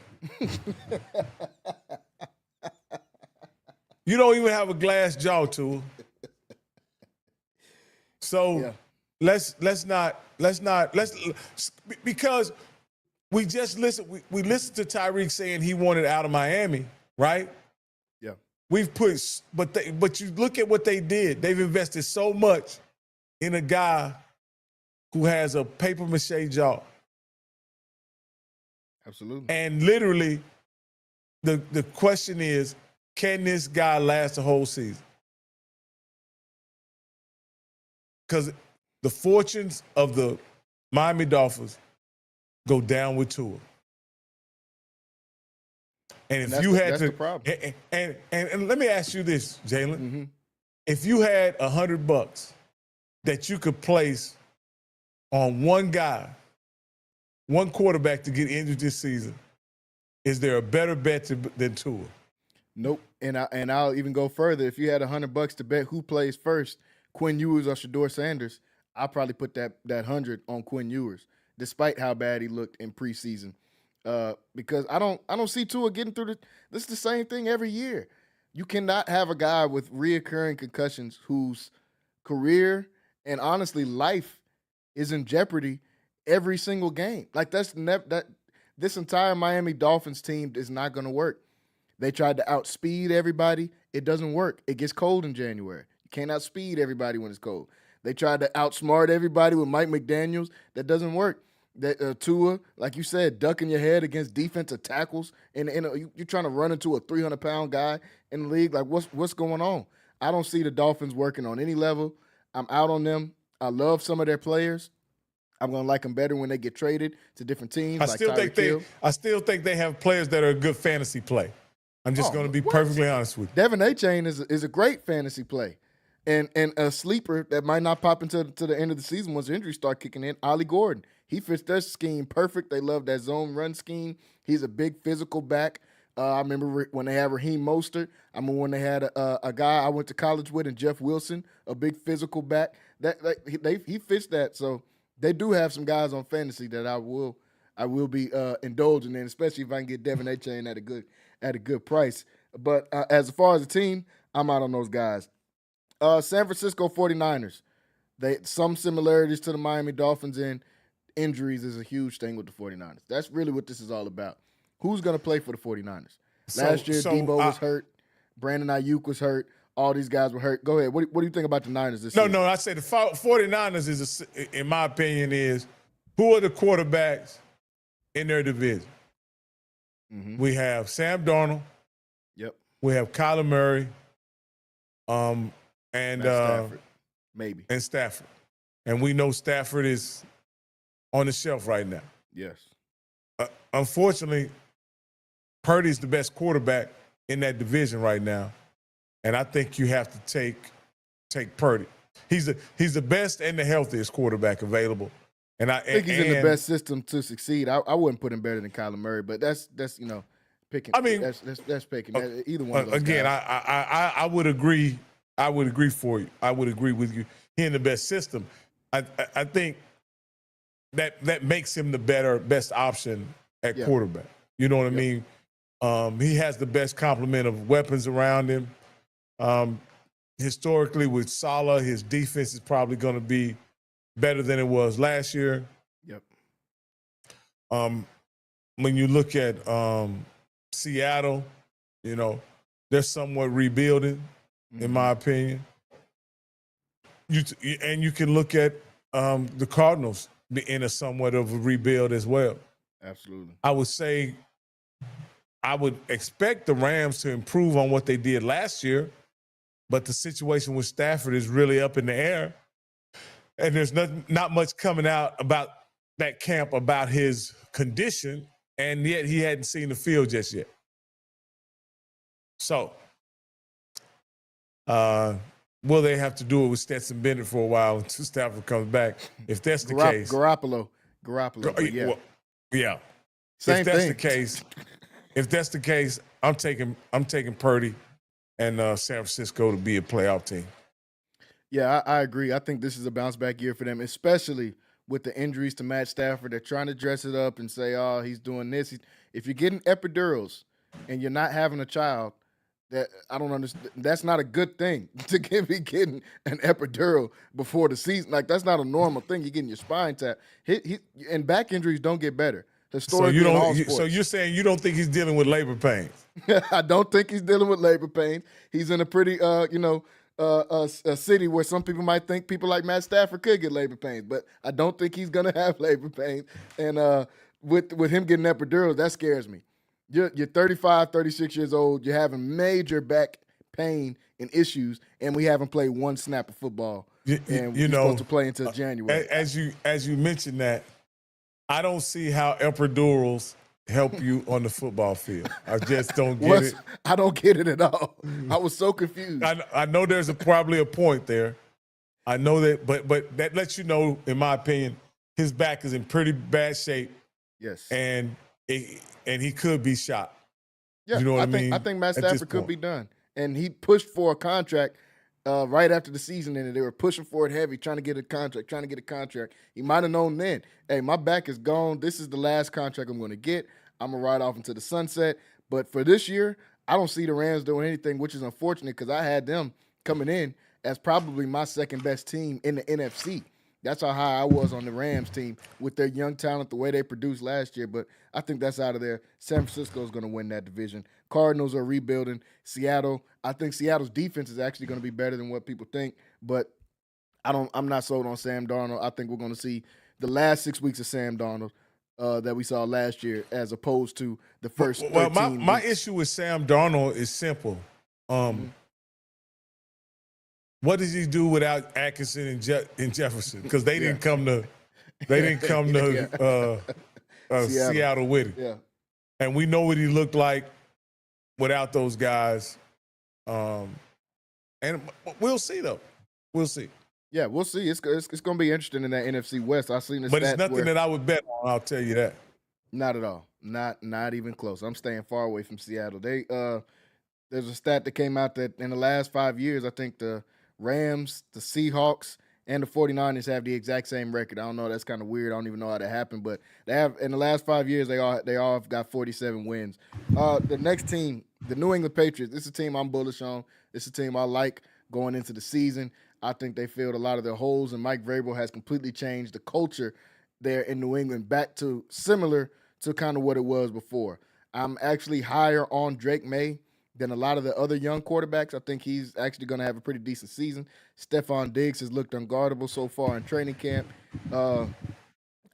You don't even have a glass jaw, Tua. So let's because we just listened to Tyreek saying he wanted out of Miami, right? Yeah. But you look at what they did. They've invested so much in a guy who has a paper mache jaw. Absolutely. And literally, the question is, can this guy last the whole season? Because the fortunes of the Miami Dolphins go down with Tua. And if you had to, problem. And let me ask you this, Jalen. Mm-hmm. If you had $100 that you could place on one guy, one quarterback to get injured this season, is there a better bet than Tua? Nope. And I'll even go further. If you had $100 to bet who plays first, Quinn Ewers or Shedeur Sanders, I'll probably put that 100 on Quinn Ewers, despite how bad he looked in preseason. Because I don't see Tua getting through this is the same thing every year. You cannot have a guy with reoccurring concussions whose career and honestly life is in jeopardy every single game. Like this entire Miami Dolphins team is not going to work. They tried to outspeed everybody. It doesn't work. It gets cold in January. You can't outspeed everybody when it's cold. They tried to outsmart everybody with Mike McDaniels. That doesn't work. That Tua, like you said, ducking your head against defensive tackles, and you're trying to run into a 300-pound guy in the league. Like, what's going on? I don't see the Dolphins working on any level. I'm out on them. I love some of their players. I'm going to like them better when they get traded to different teams. I still think they have players that are a good fantasy play. I'm just going to be perfectly honest with you. Devin A-Chain is a great fantasy play. And a sleeper that might not pop into the end of the season once the injuries start kicking in, Ollie Gordon. He fits their scheme perfect. They love that zone run scheme. He's a big physical back. I remember when they had Raheem Mostert. I remember when they had a guy I went to college with, and Jeff Wilson, a big physical back. He fits that. So they do have some guys on fantasy that I will be indulging in, especially if I can get Devin A-Chain at a good price. But as far as the team, I'm out on those guys. San Francisco 49ers. Some similarities to the Miami Dolphins in injuries is a huge thing with the 49ers. That's really what this is all about. Who's going to play for the 49ers? Last year, Debo was hurt. Brandon Ayuk was hurt. All these guys were hurt. Go ahead. What do you think about the Niners this season? No, I say the 49ers in my opinion, is who are the quarterbacks in their division? Mm-hmm. We have Sam Darnold. Yep. We have Kyler Murray. And Stafford, maybe. And Stafford. And we know Stafford is on the shelf right now. Yes. Unfortunately, Purdy's the best quarterback in that division right now. And I think you have to take Purdy. He's the best and the healthiest quarterback available. And I think he's in the best system to succeed. I wouldn't put him better than Kyler Murray, but that's picking. I mean, that's picking. Either one of those again, guys. I would agree. I would agree for you. I would agree with you. He in the best system. I think that makes him the best option at quarterback. You know what I mean? He has the best complement of weapons around him. Historically, with Saleh, his defense is probably going to be better than it was last year. Yep. When you look at Seattle, they're somewhat rebuilding, in my opinion. You can look at the Cardinals in a somewhat of a rebuild as well. Absolutely. I would say I would expect the Rams to improve on what they did last year, but the situation with Stafford is really up in the air, and there's not much coming out about that camp about his condition, and yet he hadn't seen the field just yet. So, will they have to do it with Stetson Bennett for a while until Stafford comes back? If that's the case. Garoppolo. Yeah. Yeah. Same if that's thing. the case, I'm taking Purdy and San Francisco to be a playoff team. Yeah, I agree. I think this is a bounce back year for them, especially with the injuries to Matt Stafford. They're trying to dress it up and say, oh, he's doing this. If you're getting epidurals and you're not having a child, that I don't understand. That's not a good thing to be getting an epidural before the season. Like, that's not a normal thing. You're getting your spine tapped. And back injuries don't get better. Historically, so you're saying you don't think he's dealing with labor pains? I don't think he's dealing with labor pains. He's in a pretty, a city where some people might think people like Matt Stafford could get labor pains, but I don't think he's going to have labor pains. And with him getting epidurals, that scares me. You're 35, 36 years old. You're having major back pain and issues, and we haven't played one snap of football. And we're supposed to play until January. As you mentioned that, I don't see how epidurals help you on the football field. I just don't get it. I don't get it at all. I was so confused. I know there's probably a point there. I know that, but that lets you know, in my opinion, his back is in pretty bad shape. Yes. And he could be shot. Yeah, you know what I mean? I think Matt Stafford could be done. And he pushed for a contract right after the season ended. They were pushing for it heavy, trying to get a contract. He might have known then, hey, my back is gone. This is the last contract I'm going to get. I'm going to ride off into the sunset. But for this year, I don't see the Rams doing anything, which is unfortunate because I had them coming in as probably my second best team in the NFC. That's how high I was on the Rams team with their young talent, the way they produced last year. But I think that's out of there. San Francisco is going to win that division. Cardinals are rebuilding. Seattle, I think Seattle's defense is actually going to be better than what people think. But I'm not sold on Sam Darnold. I think we're going to see the last 6 weeks of Sam Darnold that we saw last year, as opposed to the first 13 my issue with Sam Darnold is simple. What does he do without Atkinson and Jefferson? Because they didn't come to Seattle with him. Yeah. And we know what he looked like without those guys. And we'll see, though. We'll see. Yeah, we'll see. It's going to be interesting in that NFC West. I've seen the But it's stats nothing that I would bet on, I'll tell you that. Not at all. Not even close. I'm staying far away from Seattle. There's a stat that came out that in the last 5 years, I think the Rams, the Seahawks, and the 49ers have the exact same record. I don't know. That's kind of weird. I don't even know how that happened, but they have in the last 5 years they all have got 47 wins. The next team, the New England Patriots. This is a team I'm bullish on. This is a team I like going into the season. I think they filled a lot of their holes, and Mike Vrabel has completely changed the culture there in New England back to similar to kind of what it was before. I'm actually higher on Drake May than a lot of the other young quarterbacks. I think he's actually going to have a pretty decent season. Stephon Diggs has looked unguardable so far in training camp.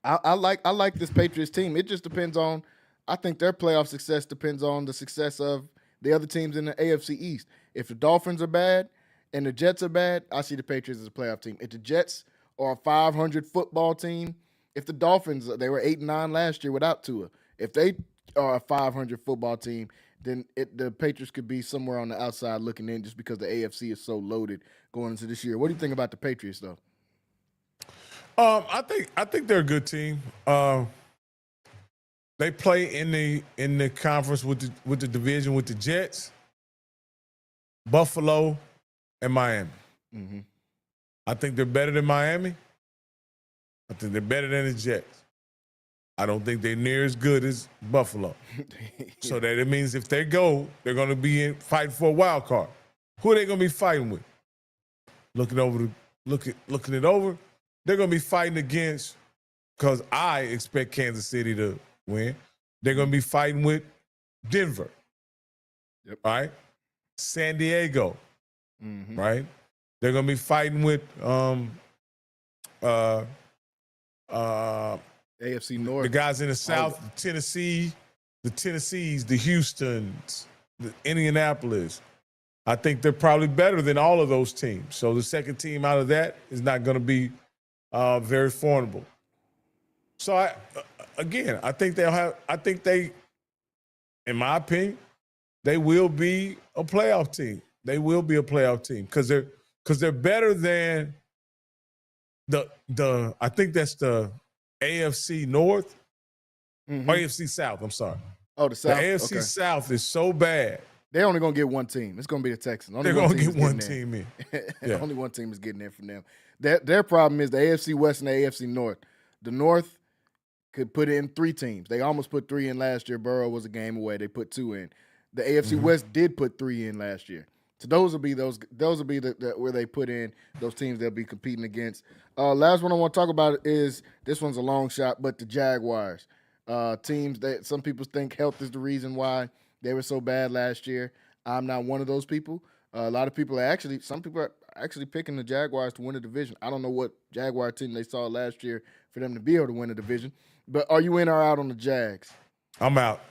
I like this Patriots team. It just depends on. I think their playoff success depends on the success of the other teams in the AFC East. If the Dolphins are bad and the Jets are bad, I see the Patriots as a playoff team. If the Jets are a 500 football team, if the Dolphins, they were 8-9 last year without Tua. If they are a 500 football team, then the Patriots could be somewhere on the outside looking in just because the AFC is so loaded going into this year. What do you think about the Patriots, though? I think they're a good team. They play in the conference with the division with the Jets, Buffalo, and Miami. Mm-hmm. I think they're better than Miami. I think they're better than the Jets. I don't think they're near as good as Buffalo. So that it means if they go, they're going to be fighting for a wild card. Who are they going to be fighting with? Looking it over, they're going to be fighting against, because I expect Kansas City to win. They're going to be fighting with Denver. Yep. Right? San Diego. Mm-hmm. Right? They're going to be fighting with AFC North. the guys in the South, Tennessee, the Tennessees, the Houstons, the Indianapolis. I think they're probably better than all of those teams. So the second team out of that is not going to be very formidable. So I think they, in my opinion, they will be a playoff team. They will be a playoff team because they're better than the I think that's the AFC North, Mm-hmm. or AFC South. I'm sorry. Oh, the South. The AFC South is so bad. They're only going to get one team. It's going to be the Texans. They're going to get one team in. Yeah. Only one team is getting in from them. Their problem is the AFC West and the AFC North. The North could put in 3 teams. They almost put 3 in last year. Burrow was a game away. They put 2 in. The AFC West did put 3 in last year. So those will be the where they put in those teams they'll be competing against. Last one I want to talk about is, this one's a long shot, but the Jaguars. Teams that some people think health is the reason why they were so bad last year. I'm not one of those people. Some people are actually picking the Jaguars to win the division. I don't know what Jaguar team they saw last year for them to be able to win the division. But are you in or out on the Jags? I'm out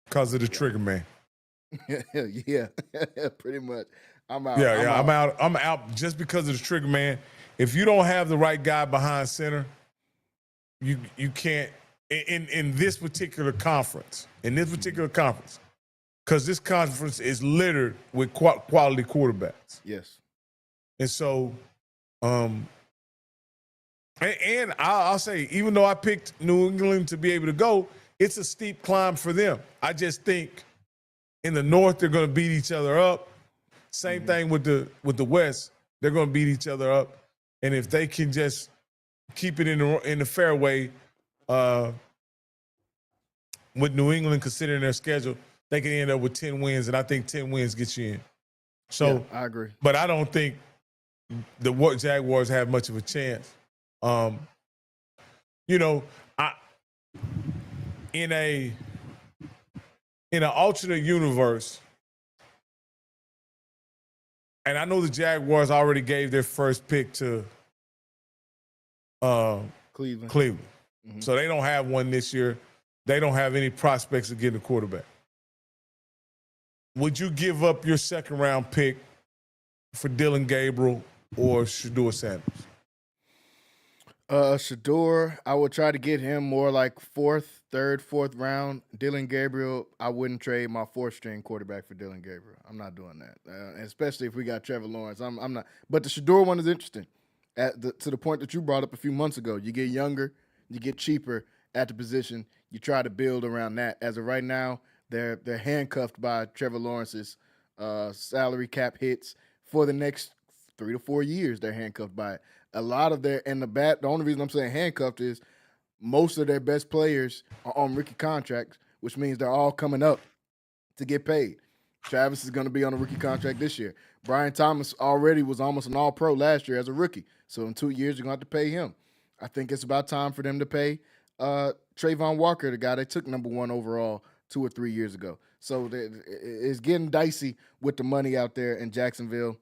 because of the trigger man. Yeah, pretty much. I'm out. I'm out. I'm out just because of the trigger man. If you don't have the right guy behind center, you can't in this particular conference. Because this conference is littered with quality quarterbacks. Yes. And so, and I'll say, even though I picked New England to be able to go, it's a steep climb for them. I just think in the North, they're going to beat each other up. Same thing with the West. They're going to beat each other up. And if they can just keep it in the fairway with New England, considering their schedule, they can end up with 10 wins, and I think 10 wins gets you in. So yeah, I agree. But I don't think the Jaguars have much of a chance. In an alternate universe, and I know the Jaguars already gave their first pick to Cleveland. Mm-hmm. So they don't have one this year. They don't have any prospects of getting a quarterback. Would you give up your second-round pick for Dylan Gabriel or Shedeur Sanders? Shedeur, I would try to get him more like 4th, third, fourth round, Dylan Gabriel, I wouldn't trade my fourth-string quarterback for Dylan Gabriel. I'm not doing that, especially if we got Trevor Lawrence. I'm not. But the Shador one is interesting. To the point that you brought up a few months ago, you get younger, you get cheaper at the position. You try to build around that. As of right now, they're handcuffed by Trevor Lawrence's salary cap hits for the next 3 to 4 years. They're handcuffed by it. A lot of their the only reason I'm saying handcuffed is most of their best players are on rookie contracts, which means they're all coming up to get paid. Travis is going to be on a rookie contract this year. Brian Thomas already was almost an all-pro last year as a rookie. So in 2 years, you're going to have to pay him. I think it's about time for them to pay Trayvon Walker, the guy they took number 1 overall 2 or 3 years ago. So it's getting dicey with the money out there in Jacksonville.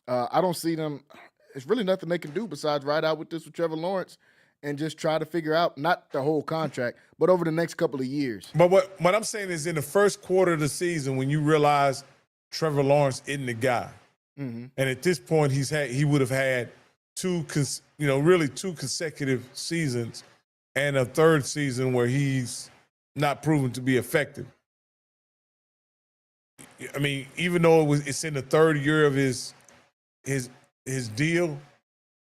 I don't see them. There's really nothing they can do besides ride out with this with Trevor Lawrence and just try to figure out not the whole contract, but over the next couple of years. But what I'm saying is in the first quarter of the season when you realize Trevor Lawrence isn't the guy, and at this point he would have had two consecutive seasons and a third season where he's not proven to be effective. I mean, even though it's in the third year of his deal,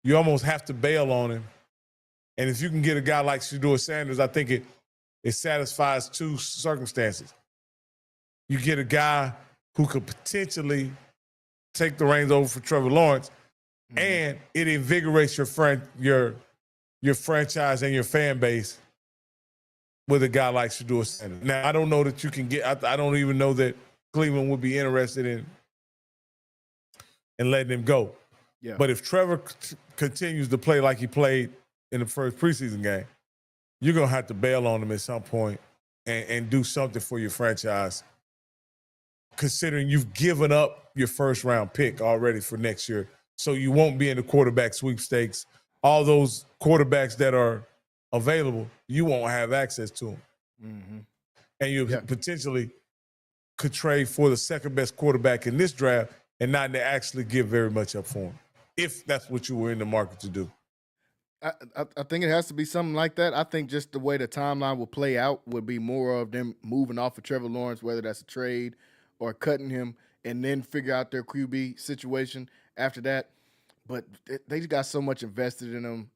you almost have to bail on him. And if you can get a guy like Shedeur Sanders, I think it satisfies two circumstances. You get a guy who could potentially take the reins over for Trevor Lawrence, and it invigorates your franchise and your fan base with a guy like Shedeur Sanders. Now, I don't know that you can get. I don't even know that Cleveland would be interested in letting him go. Yeah. But if Trevor continues to play like he played in the first preseason game, you're going to have to bail on him at some point and do something for your franchise, considering you've given up your first-round pick already for next year, so you won't be in the quarterback sweepstakes. All those quarterbacks that are available, you won't have access to them. Mm-hmm. And you potentially could trade for the second-best quarterback in this draft and not actually give very much up for him, if that's what you were in the market to do. I think it has to be something like that. I think just the way the timeline will play out would be more of them moving off of Trevor Lawrence, whether that's a trade or cutting him, and then figure out their QB situation after that. But they just got so much invested in them.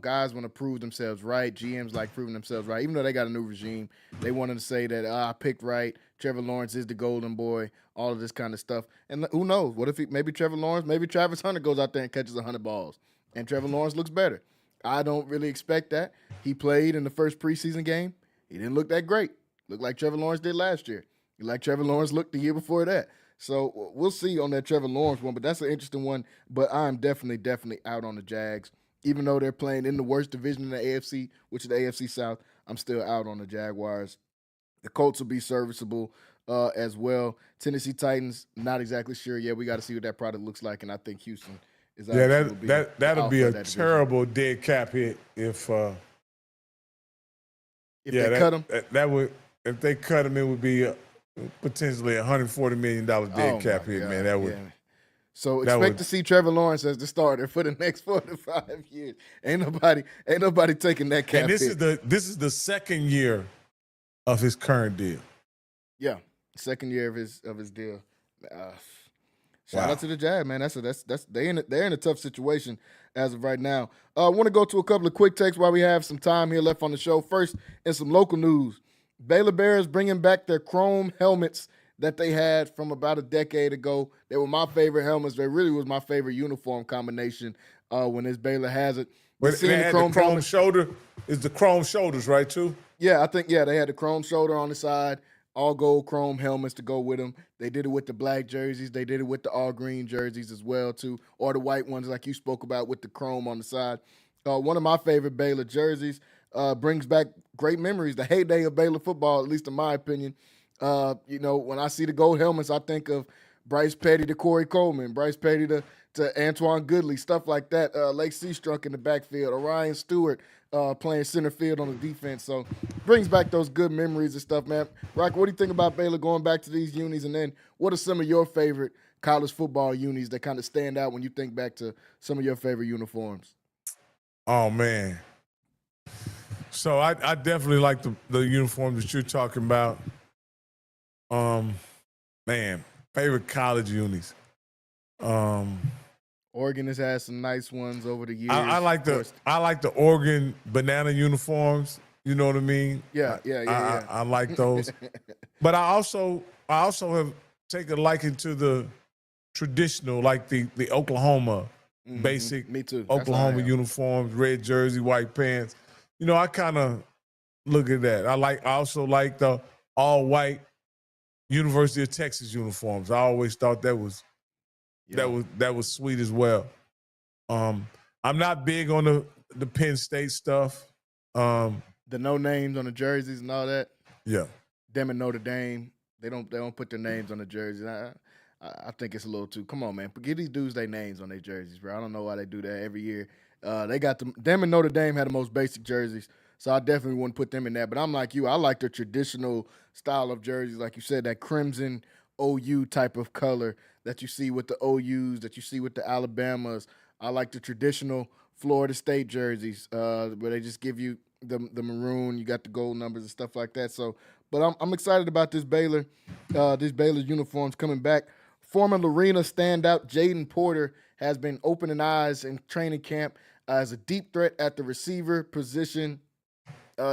Guys want to prove themselves right. GMs like proving themselves right. Even though they got a new regime, they wanted to say that I picked right. Trevor Lawrence is the golden boy, all of this kind of stuff. And who knows? What if maybe Travis Hunter goes out there and catches 100 balls, and Trevor Lawrence looks better. I don't really expect that. He played in the first preseason game. He didn't look that great. Looked like Trevor Lawrence did last year. Like Trevor Lawrence looked the year before that. So we'll see on that Trevor Lawrence one, but that's an interesting one. But I'm definitely out on the Jags. Even though they're playing in the worst division in the AFC, which is the AFC South, I'm still out on the Jaguars. The Colts will be serviceable as well. Tennessee Titans, not exactly sure yet. We got to see what that product looks like, and I think Houston is that'll be a terrible dead cap hit if they cut him. If they cut him, it would be potentially $140 million dead cap hit, God, man. That would. Yeah. So expect to see Trevor Lawrence as the starter for the next 4 to 5 years. Ain't nobody taking that cap And this hit. is the second year of his current deal. Yeah, second year of his deal. Shout out to the Jags, man. They're in a tough situation as of right now. I want to go to a couple of quick takes while we have some time here left on the show. First, in some local news, Baylor Bears bringing back their chrome helmets that they had from about a decade ago. They were my favorite helmets. They really was my favorite uniform combination when this Baylor has it. But they had the chrome shoulder. Is the chrome shoulders, right, too? Yeah, I think, they had the chrome shoulder on the side, all gold chrome helmets to go with them. They did it with the black jerseys. They did it with the all green jerseys as well, too, or the white ones like you spoke about with the chrome on the side. One of my favorite Baylor jerseys brings back great memories, the heyday of Baylor football, at least in my opinion. When I see the gold helmets, I think of Bryce Petty to Corey Coleman, Bryce Petty to Antoine Goodley, stuff like that. Lake Seastruck in the backfield, Orion Stewart playing center field on the defense. So brings back those good memories and stuff, man. Rock, what do you think about Baylor going back to these unis? And then what are some of your favorite college football unis that kind of stand out when you think back to some of your favorite uniforms? Oh, man. So I definitely like the uniform that you're talking about. Man, favorite college unis. Oregon has had some nice ones over the years. I like the Oregon banana uniforms. You know what I mean? Yeah. I like those. But I also have taken a liking to the traditional, like the Oklahoma basic Me too. Oklahoma uniforms, red jersey, white pants. I kind of look at that. I also like the all white University of Texas uniforms. I always thought that was sweet as well. I'm not big on the Penn State stuff. The no names on the jerseys and all that. Yeah. Them and Notre Dame, they don't put their names on the jerseys. I think it's a little too. Come on, man, give these dudes their names on their jerseys, bro. I don't know why they do that every year. They got them and Notre Dame had the most basic jerseys, so I definitely wouldn't put them in that. But I'm like you, I like the traditional style of jerseys, like you said, that crimson OU type of color that you see with the OUs, that you see with the Alabamas. I like the traditional Florida State jerseys, where they just give you the maroon, you got the gold numbers and stuff like that. So, but I'm excited about this Baylor uniforms coming back. Former Lorena standout Jaden Porter has been opening eyes in training camp as a deep threat at the receiver position.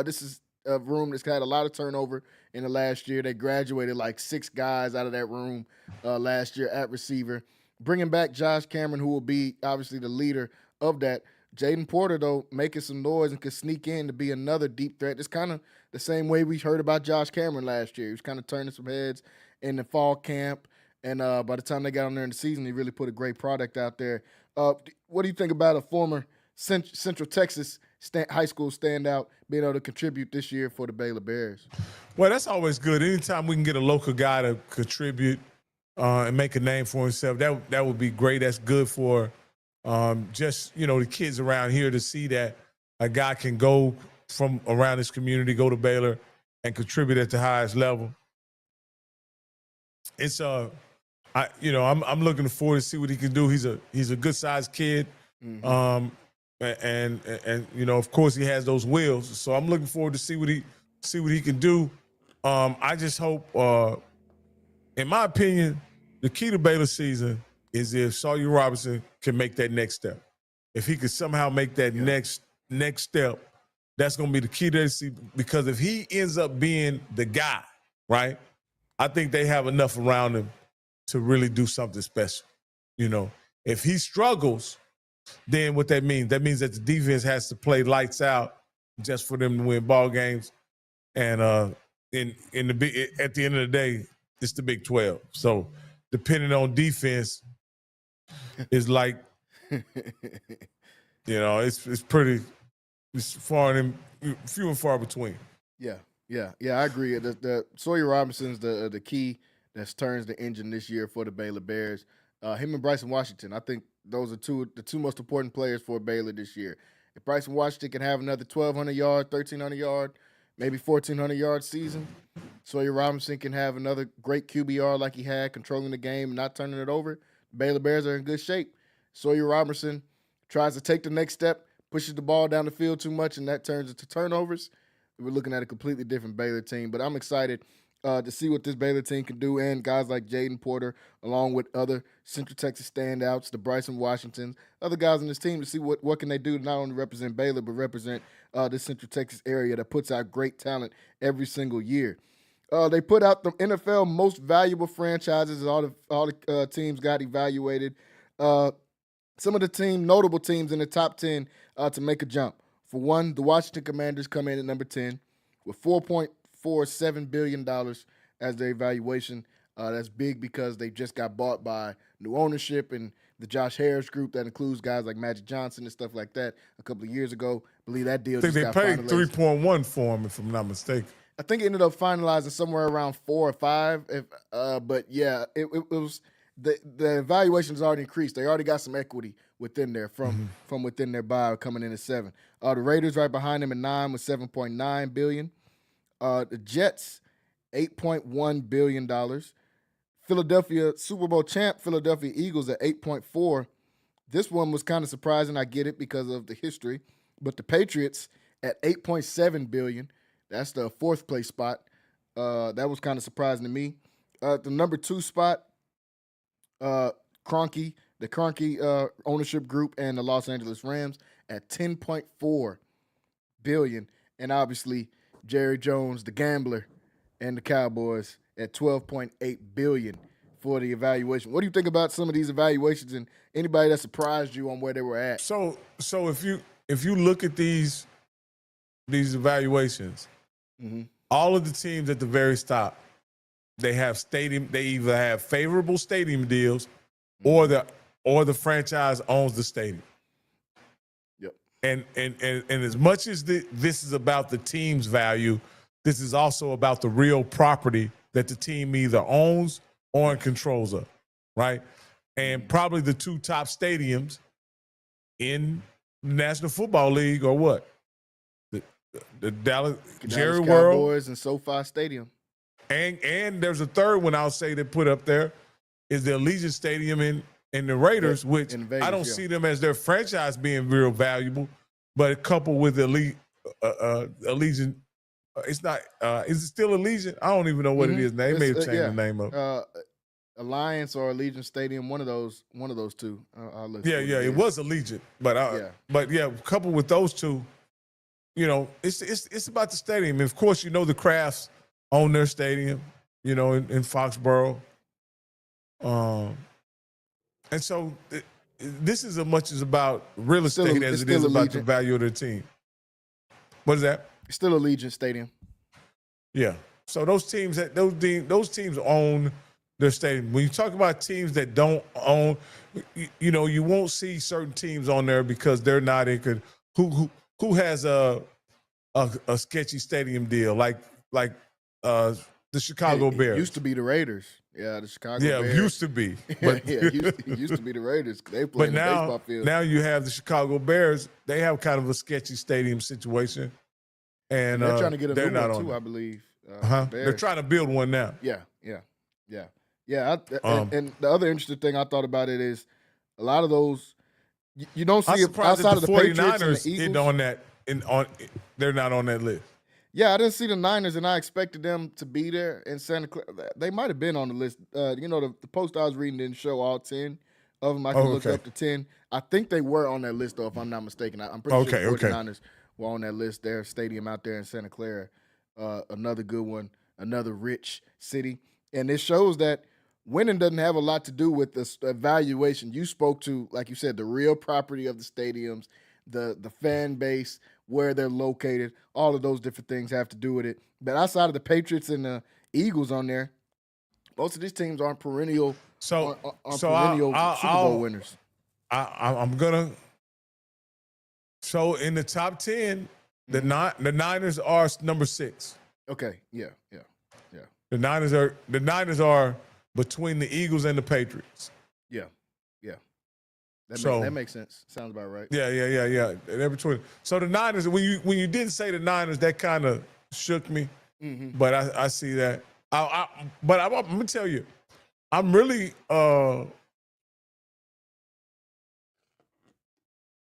This is a room that's had a lot of turnover in the last year. They graduated like 6 guys out of that room last year at receiver. Bringing back Josh Cameron, who will be obviously the leader of that. Jaden Porter, though, making some noise and could sneak in to be another deep threat. It's kind of the same way we heard about Josh Cameron last year. He was kind of turning some heads in the fall camp. And by the time they got on there in the season, he really put a great product out there. What do you think about a former Central Texas high school standout being able to contribute this year for the Baylor Bears? Well, that's always good. Anytime we can get a local guy to contribute and make a name for himself, that would be great. That's good for just, the kids around here to see that a guy can go from around this community, go to Baylor, and contribute at the highest level. It's I'm looking forward to see what he can do. He's a good sized kid, and of course he has those wheels. So I'm looking forward to see what he can do. I just hope, in my opinion, the key to Baylor season is if Sawyer Robertson can make that next step. If he could somehow make that next step, that's going to be the key to this season. Because if he ends up being the guy, right, I think they have enough around him to really do something special. If he struggles, then what that means that the defense has to play lights out just for them to win ball games. And at the end of the day, it's the Big 12. So depending on defense, is like, it's pretty, it's few and far between. Yeah, I agree. The Sawyer Robinson's the key that turns the engine this year for the Baylor Bears. Him and Bryson Washington, I think those are the two most important players for Baylor this year. If Bryson Washington can have another 1,200-yard, 1,300-yard, maybe 1,400-yard season, Sawyer Robinson can have another great QBR like he had, controlling the game and not turning it over. The Baylor Bears are in good shape. Sawyer Robinson tries to take the next step, pushes the ball down the field too much, and that turns into turnovers. We're looking at a completely different Baylor team, but I'm excited to see what this Baylor team can do, and guys like Jaden Porter, along with other Central Texas standouts, the Bryson Washingtons, other guys on this team, to see what can they do to not only represent Baylor, but represent the Central Texas area that puts out great talent every single year. They put out the NFL most valuable franchises. All the teams got evaluated. Some of the notable teams in the top 10 to make a jump. For one, the Washington Commanders come in at number 10 with $4.47 billion as their evaluation. That's big because they just got bought by new ownership and the Josh Harris group that includes guys like Magic Johnson and stuff like that a couple of years ago. I believe that deal just got finalized. I think they paid 3.1 for him, if I'm not mistaken. I think it ended up finalizing somewhere around 4 or 5. But yeah, it was the evaluation has already increased. They already got some equity within there from within their buy coming in at 7. The Raiders right behind them at 9 with $7.9 billion. The Jets, $8.1 billion. Philadelphia Super Bowl champ Philadelphia Eagles at 8.4. This one was kind of surprising. I get it because of the history, but the Patriots at $8.7 billion. That's the fourth place spot. That was kind of surprising to me. The number 2 spot, Kroenke, the Kroenke ownership group, and the Los Angeles Rams at $10.4 billion, and obviously Jerry Jones, the gambler, and the Cowboys at $12.8 billion for the evaluation. What do you think about some of these evaluations, and anybody that surprised you on where they were at? So if you look at these evaluations, all of the teams at the very top, they either have favorable stadium deals, or the franchise owns the stadium. Yep. And as much as this is about the team's value, this is also about the real property that the team either owns or controls of, right? And probably the 2 top stadiums in the National Football League are what? The Dallas Jerry World, Cowboys, and SoFi Stadium. And there's a third one I'll say they put up there is the Allegiant Stadium in the Raiders, which Vegas, I don't see them as their franchise being real valuable, but coupled with Allegiant, it's not. Is it still Allegiant? I don't even know what it is now. They may have changed the name of Alliance or Allegiant Stadium. One of those two. I'll look. It was Allegiant, but coupled with those two, it's about the stadium. And of course, the Crafts own their stadium, in Foxborough. And so this is as much as about real estate as it is about the value of their team. What is that? It's still Allegiant Stadium. Yeah. So those teams own their stadium. When you talk about teams that don't own, you won't see certain teams on there because they're not in. Who has a sketchy stadium deal like the Chicago Bears? It used to be the Raiders. Yeah, the Chicago Bears. Yeah, it used to be. But it used to be the Raiders. They play in the baseball field. Now you have the Chicago Bears. They have kind of a sketcy stadium situation. And they're trying to get a new one too, I believe. They're trying to build one now. Yeah. And the other interesting thing I thought about it is a lot of those you don't see outside of the Patriots and the Eagles. They're not on that list. Yeah, I didn't see the Niners, and I expected them to be there in Santa Clara. They might have been on the list. The post I was reading didn't show all 10 of them. I can look up to 10. I think they were on that list, though, if I'm not mistaken. I'm pretty sure the 49ers were on that list. Their stadium out there in Santa Clara, another good one, another rich city. And it shows that winning doesn't have a lot to do with the evaluation. You spoke to, like you said, the real property of the stadiums, the fan base, where they're located, all of those different things have to do with it. But outside of the Patriots and the Eagles on there, most of these teams aren't perennial Super Bowl winners. I'm gonna. So in the top 10, the Niners are number 6. Okay, yeah. The Niners are between the Eagles and the Patriots. Yeah. That makes sense. Sounds about right. Yeah. They're between. So the Niners, when you didn't say the Niners, that kind of shook me. Mm-hmm. But I see that. But I'm gonna tell you, I'm really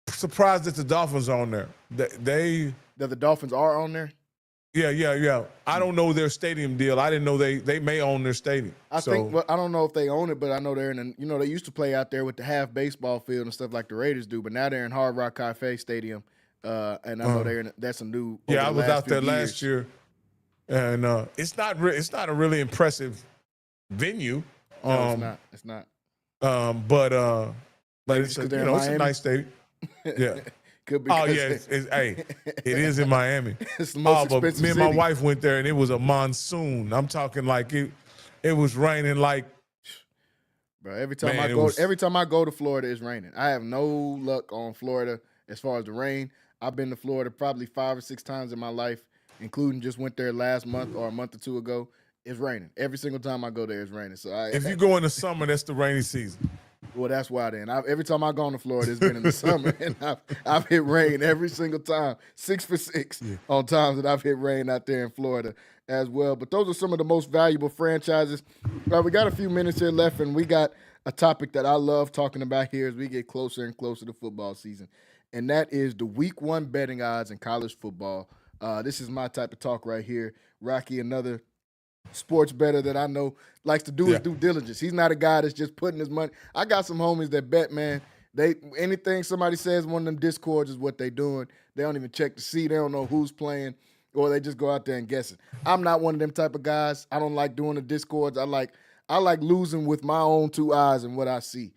surprised that the Dolphins are on there. That the Dolphins are on there. Yeah. I don't know their stadium deal. I didn't know they may own their stadium. I don't know if they own it, but I know they're in. They used to play out there with the half baseball field and stuff like the Raiders do, but now they're in Hard Rock Cafe Stadium, and I know that's a new. Yeah, I was out there last year, and it's not a really impressive venue. No, it's not. But it's it's a nice stadium. Yeah. Could be. Oh yeah, it is in Miami. It's the most expensive me and my wife went there, and it was a monsoon. I'm talking like it was raining like. Bro, every time I go to Florida, it's raining. I have no luck on Florida as far as the rain. I've been to Florida probably 5 or 6 times in my life, including just went there last month or a month or two ago. It's raining. Every single time I go there, it's raining. So if you go in the summer, that's the rainy season. Well, that's why then. Every time I've gone to Florida, it's been in the summer, and I've hit rain every single time. 6 for 6 on times that I've hit rain out there in Florida as well. But those are some of the most valuable franchises. We got a few minutes here left, and we got a topic that I love talking about here as we get closer and closer to football season. and that is the Week 1 betting odds in college football. This is my type of talk right here. Rocky, another sports bettor that I know likes to do his due diligence. He's not a guy that's just putting his money. I got some homies that bet, man. Anything somebody says in one of them discords is what they doing. They don't even check to see. They don't know who's playing, or they just go out there and guessing. I'm not one of them type of guys. I don't like doing the discords. I like losing with my own two eyes and what I see.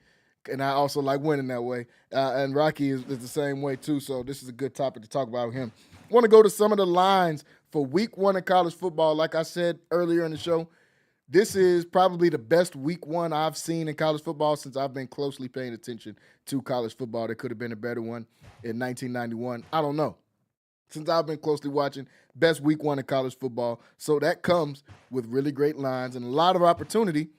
And I also like winning that way. And Rocky is the same way too. So this is a good topic to talk about with him. I want to go to some of the lines for Week 1 of college football. Like I said earlier in the show, this is probably the best Week 1 I've seen in college football since I've been closely paying attention to college football. There could have been a better one in 1991. I don't know. Since I've been closely watching, best Week 1 in college football. So that comes with really great lines and a lot of opportunity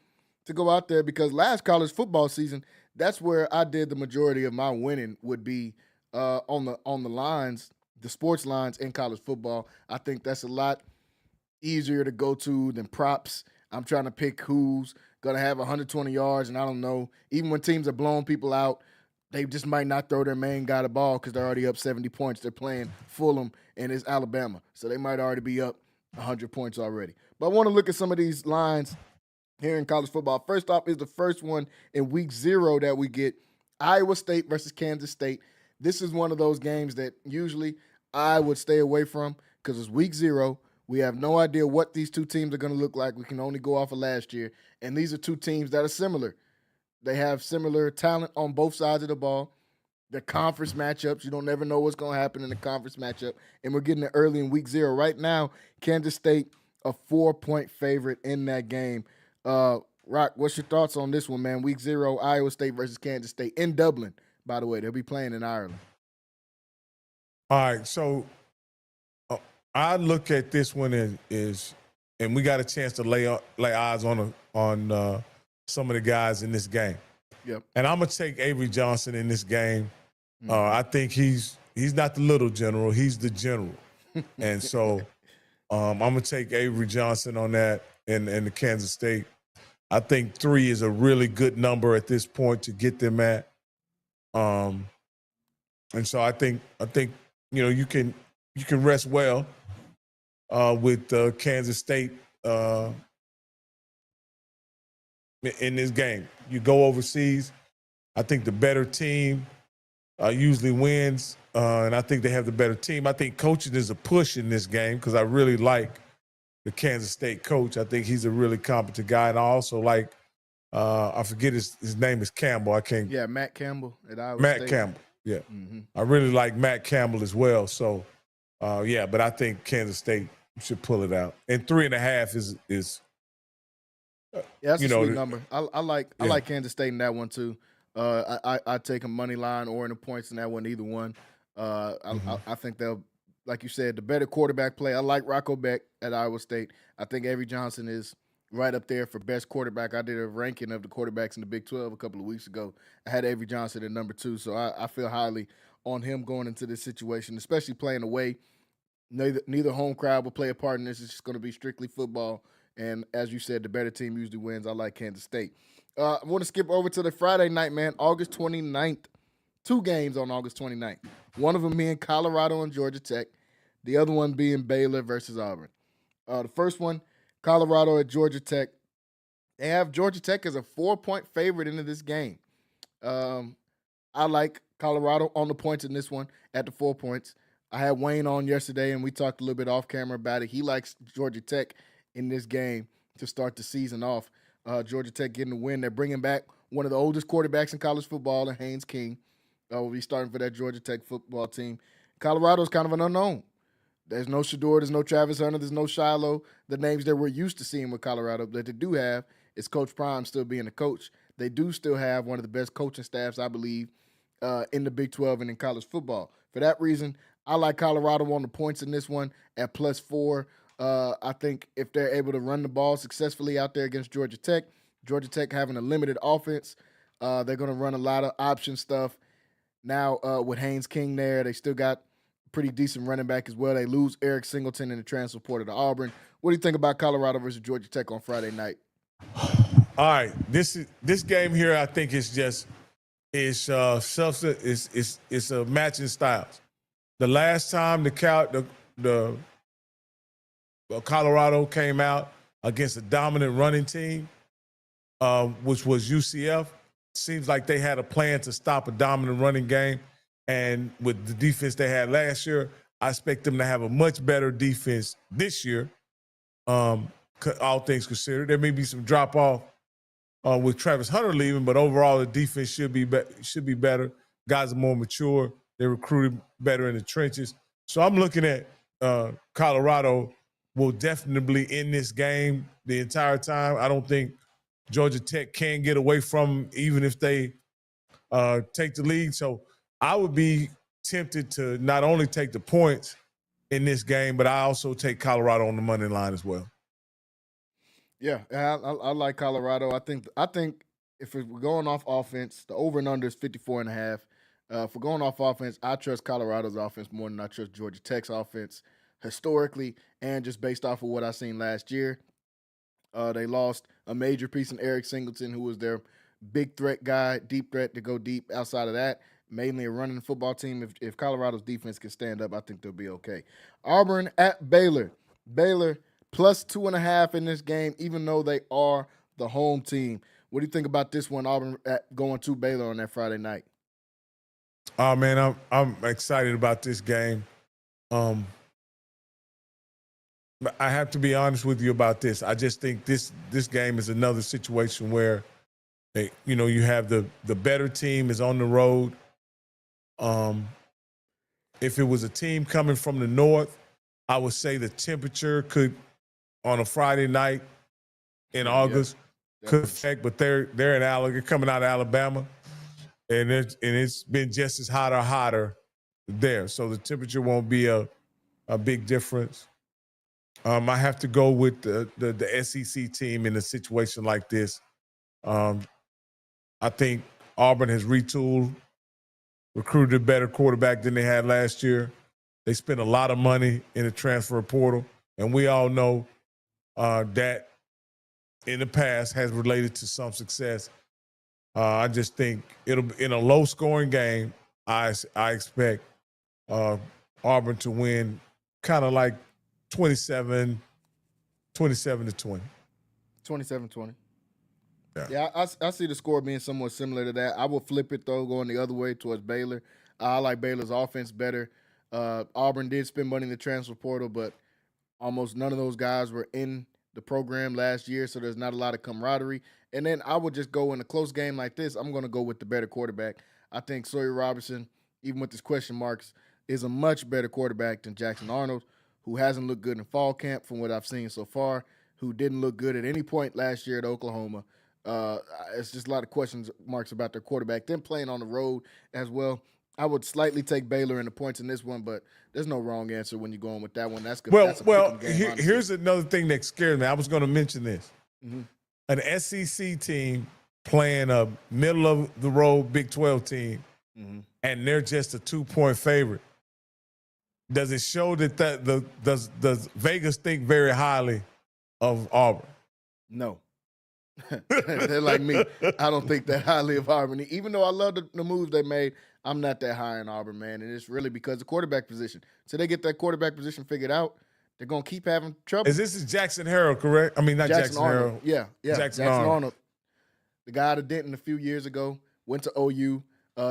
to go out there, because last college football season, that's where I did the majority of my winning would be on the lines, the sports lines in college football. I think that's a lot easier to go to than props. I'm trying to pick who's going to have 120 yards, and I don't know. Even when teams are blowing people out, they just might not throw their main guy the ball because they're already up 70 points. They're playing Fulham, and it's Alabama. So they might already be up 100 points already. But I want to look at some of these lines here in college football. First off is the first one in Week 0 that we get, Iowa State versus Kansas State. This is one of those games that usually I would stay away from because it's Week 0. We have no idea what these two teams are going to look like. We can only go off of last year. And these are two teams that are similar. They have similar talent on both sides of the ball. The conference matchups, you don't never know what's going to happen in the conference matchup. And we're getting it early in Week 0. Right now, Kansas State, a 4-point favorite in that game. Rock, what's your thoughts on this one, man? Week 0, Iowa State versus Kansas State in Dublin, by the way. They'll be playing in Ireland. All right, so I look at this one as and we got a chance to lay eyes on some of the guys in this game. Yep. And I'm gonna take Avery Johnson in this game. I think he's not the little general; he's the general. And so I'm gonna take Avery Johnson on that and the Kansas State. I think 3 is a really good number at this point to get them at. And so I think you can rest well with Kansas State in this game. You go overseas, I think the better team usually wins, and I think they have the better team. I think coaching is a push in this game because I really like the Kansas State coach. I think he's a really competent guy, and I also like I forget his name is Campbell. I can't. Yeah, Matt Campbell at Iowa Matt State. Campbell. Yeah, I really like Matt Campbell as well. So but I think Kansas State should pull it out. And 3.5 is that's a sweet number. I like Kansas State in that one too. I take a money line or in the points in that one, either one. I think they'll, like you said, the better quarterback play. I like Rocco Beck at Iowa State. I think Avery Johnson is right up there for best quarterback. I did a ranking of the quarterbacks in the Big 12 a couple of weeks ago. I had Avery Johnson at number 2, so I feel highly on him going into this situation, especially playing away. Neither home crowd will play a part in this. It's just going to be strictly football. And as you said, the better team usually wins. I like Kansas State. I want to skip over to the Friday night, man, August 29th. 2 games on August 29th. One of them being Colorado and Georgia Tech. The other one being Baylor versus Auburn. The first one, Colorado at Georgia Tech. They have Georgia Tech as a 4-point favorite into this game. I like Colorado on the points in this one at the 4 points. I had Wayne on yesterday, and we talked a little bit off camera about it. He likes Georgia Tech in this game to start the season off. Georgia Tech getting the win. They're bringing back one of the oldest quarterbacks in college football, and Haynes King will be starting for that Georgia Tech football team. Colorado's kind of an unknown. There's no Shador, there's no Travis Hunter, there's no Shiloh. The names that we're used to seeing with Colorado that they do have is Coach Prime still being the coach. They do still have one of the best coaching staffs, I believe, in the Big 12 and in college football. For that reason, I like Colorado on the points in this one at +4. I think if they're able to run the ball successfully out there against Georgia Tech having a limited offense, they're going to run a lot of option stuff. Now with Haynes King there, they still got pretty decent running back as well. They lose Eric Singleton in the transfer portal to Auburn. What do you think about Colorado versus Georgia Tech on Friday night? All right, this game here, I think it's just It's substance. It's a matching styles. The last time the Colorado came out against a dominant running team, which was UCF, seems like they had a plan to stop a dominant running game. And with the defense they had last year, I expect them to have a much better defense this year. All things considered, there may be some drop off with Travis Hunter leaving, but overall the defense should be better. Guys are more mature. They're recruited better in the trenches. So I'm looking at Colorado will definitely in this game the entire time. I don't think Georgia Tech can get away from them, even if they take the lead. So I would be tempted to not only take the points in this game, but I also take Colorado on the money line as well. Yeah, I like Colorado. I think if we're going off offense, the over and under is 54.5. If we're going off offense, I trust Colorado's offense more than I trust Georgia Tech's offense historically, and just based off of what I seen last year. They lost a major piece in Eric Singleton, who was their big threat guy, deep threat to go deep. Outside of that, mainly a running football team. If Colorado's defense can stand up, I think they'll be okay. Auburn at Baylor. Baylor plus 2.5 in this game, even though they are the home team. What do you think about this one, Auburn going to Baylor on that Friday night? Oh man, I'm excited about this game. I have to be honest with you about this. I just think this game is another situation where, you have the better team is on the road. If it was a team coming from the north, I would say the temperature could, on a Friday night in August, could affect. But they're coming out of Alabama, and it's been just as hot or hotter there. So the temperature won't be a big difference. I have to go with the SEC team in a situation like this. I think Auburn has retooled, recruited a better quarterback than they had last year. They spent a lot of money in the transfer portal, and we all know that in the past has related to some success. I just think it'll in a low-scoring game. I expect Auburn to win, kind of like 27 to 20. 27-20. Yeah, I see the score being somewhat similar to that. I will flip it, though, going the other way towards Baylor. I like Baylor's offense better. Auburn did spend money in the transfer portal, but almost none of those guys were in the program last year, so there's not a lot of camaraderie. And then I would just go in a close game like this, I'm going to go with the better quarterback. I think Sawyer Robertson, even with his question marks, is a much better quarterback than Jackson Arnold, who hasn't looked good in fall camp from what I've seen so far, who didn't look good at any point last year at Oklahoma. It's just a lot of question marks about their quarterback. Them playing on the road as well. I would slightly take Baylor in the points in this one, but there's no wrong answer when you're going with that one. That's good. Here's another thing that scares me. I was going to mention this. Mm-hmm. An SEC team playing a middle-of-the-road Big 12 team, mm-hmm. and they're just a 2-point favorite. Does it show that does Vegas think very highly of Auburn? No. They're like me. I don't think that highly of Auburn. Even though I love the moves they made, I'm not that high in Auburn, man. And it's really because of the quarterback position. So they get that quarterback position figured out, they're going to keep having trouble. This is Jackson Harrell, correct? I mean, not Jackson Harrell. Yeah. Jackson Arnold. The guy out of Denton a few years ago, went to OU,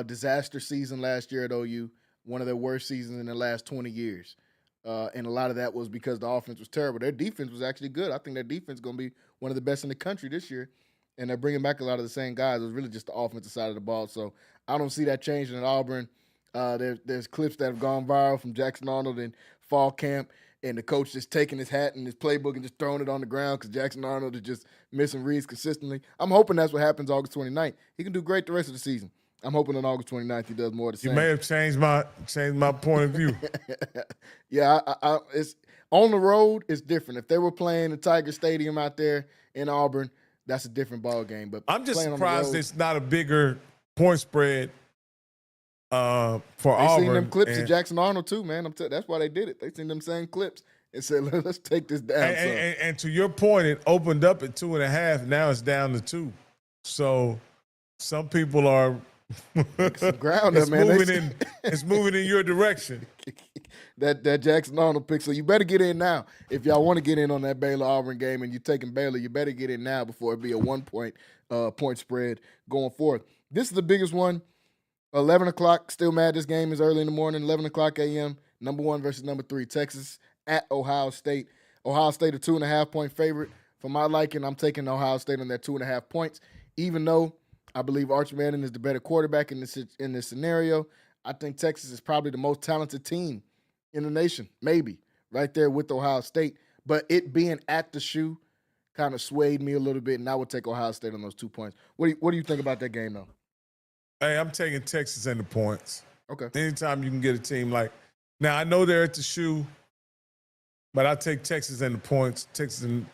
disaster season last year at OU, one of their worst seasons in the last 20 years. And a lot of that was because the offense was terrible. Their defense was actually good. I think their defense is going to be one of the best in the country this year. And they're bringing back a lot of the same guys. It was really just the offensive side of the ball. So I don't see that changing at Auburn. There's clips that have gone viral from Jackson Arnold in fall camp, and the coach just taking his hat and his playbook and just throwing it on the ground because Jackson Arnold is just missing reads consistently. I'm hoping that's what happens August 29th. He can do great the rest of the season. I'm hoping on August 29th he does more of the same. You may have changed my point of view. Yeah, it's on the road. It's different. If they were playing the Tiger Stadium out there in Auburn, that's a different ball game. But I'm just surprised it's not a bigger point spread for Auburn. They seen them clips of Jackson Arnold too, man. That's why they did it. They seen them same clips and said, "Let's take this down." And to your point, it opened up at 2.5. Now it's down to 2. So some people are Make some ground it's up, man. It's moving in your direction. that Jackson Arnold pick. So you better get in now. If y'all want to get in on that Baylor-Auburn game and you're taking Baylor, you better get in now before it be a 1-point point spread going forward. This is the biggest one. 11 o'clock. Still mad this game is early in the morning. 11 o'clock a.m. Number 1 versus number 3. Texas at Ohio State. Ohio State a 2.5-point favorite. For my liking, I'm taking Ohio State on that 2.5 points. Even though I believe Arch Manning is the better quarterback in this scenario, I think Texas is probably the most talented team in the nation, maybe, right there with Ohio State. But it being at the shoe kind of swayed me a little bit, and I would take Ohio State on those 2 points. What do you think about that game, though? Hey, I'm taking Texas and the points. Okay. Anytime you can get a team like – now, I know they're at the shoe, but I take Texas and the points. Texas and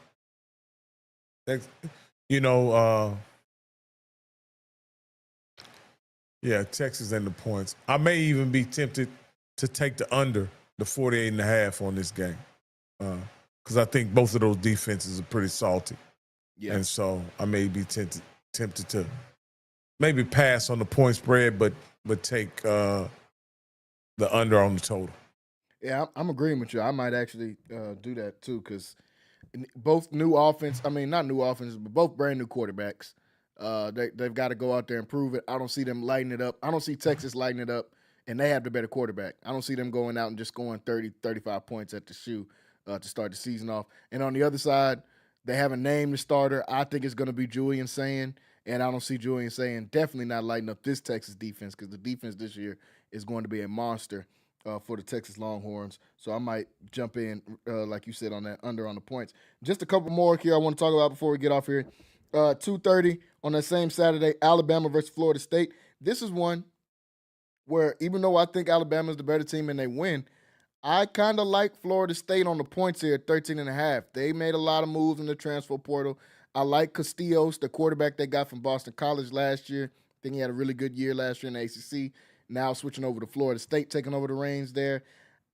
Texas and the points. I may even be tempted to take the under, the 48.5 on this game, because I think both of those defenses are pretty salty. Yeah. And so I may be tempted to maybe pass on the point spread, but take the under on the total. Yeah, I'm agreeing with you. I might actually do that too, because both new offense, I mean, not new offenses, but both brand new quarterbacks. They've got to go out there and prove it. I don't see them lighting it up. I don't see Texas lighting it up, and they have the better quarterback. I don't see them going out and just scoring 30, 35 points at the shoe to start the season off. And on the other side, they haven't named the starter. I think it's going to be Julian Sayin, and I don't see Julian Sayin definitely not lighting up this Texas defense, because the defense this year is going to be a monster for the Texas Longhorns. So I might jump in, like you said, on that under on the points. Just a couple more here I want to talk about before we get off here. 2:30 on that same Saturday, Alabama versus Florida State. This is one where, even though I think Alabama's the better team and they win, I kind of like Florida State on the points here at 13.5. They made a lot of moves in the transfer portal. I like Castillos, the quarterback they got from Boston College last year. I think he had a really good year last year in the ACC. Now switching over to Florida State, taking over the reins there.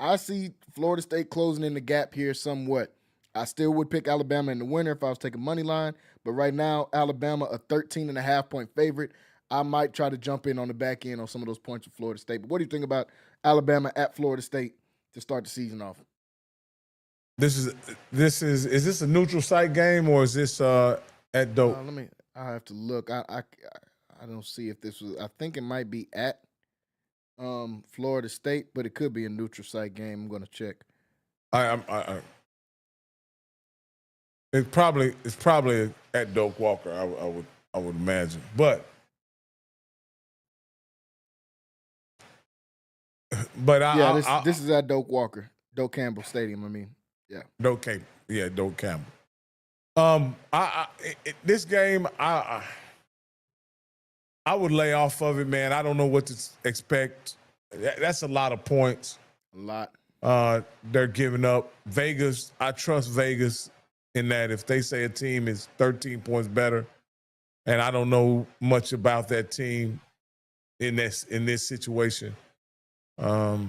I see Florida State closing in the gap here somewhat. I still would pick Alabama in the winner if I was taking money line, but right now, Alabama a 13.5-point favorite. I might try to jump in on the back end on some of those points with Florida State. But what do you think about Alabama at Florida State to start the season off? Is this a neutral site game, or is this at Doak? I have to look. I don't see if this was. I think it might be at Florida State, but it could be a neutral site game. I'm going to check. It's probably at Doak Walker. I would imagine, but this is at Doak Walker, Doak Campbell Stadium. I mean, yeah, Doak Campbell. This game, I would lay off of it, man. I don't know what to expect. That's a lot of points. A lot. They're giving up. Vegas, I trust Vegas in that if they say a team is 13 points better, and I don't know much about that team in this situation, I'll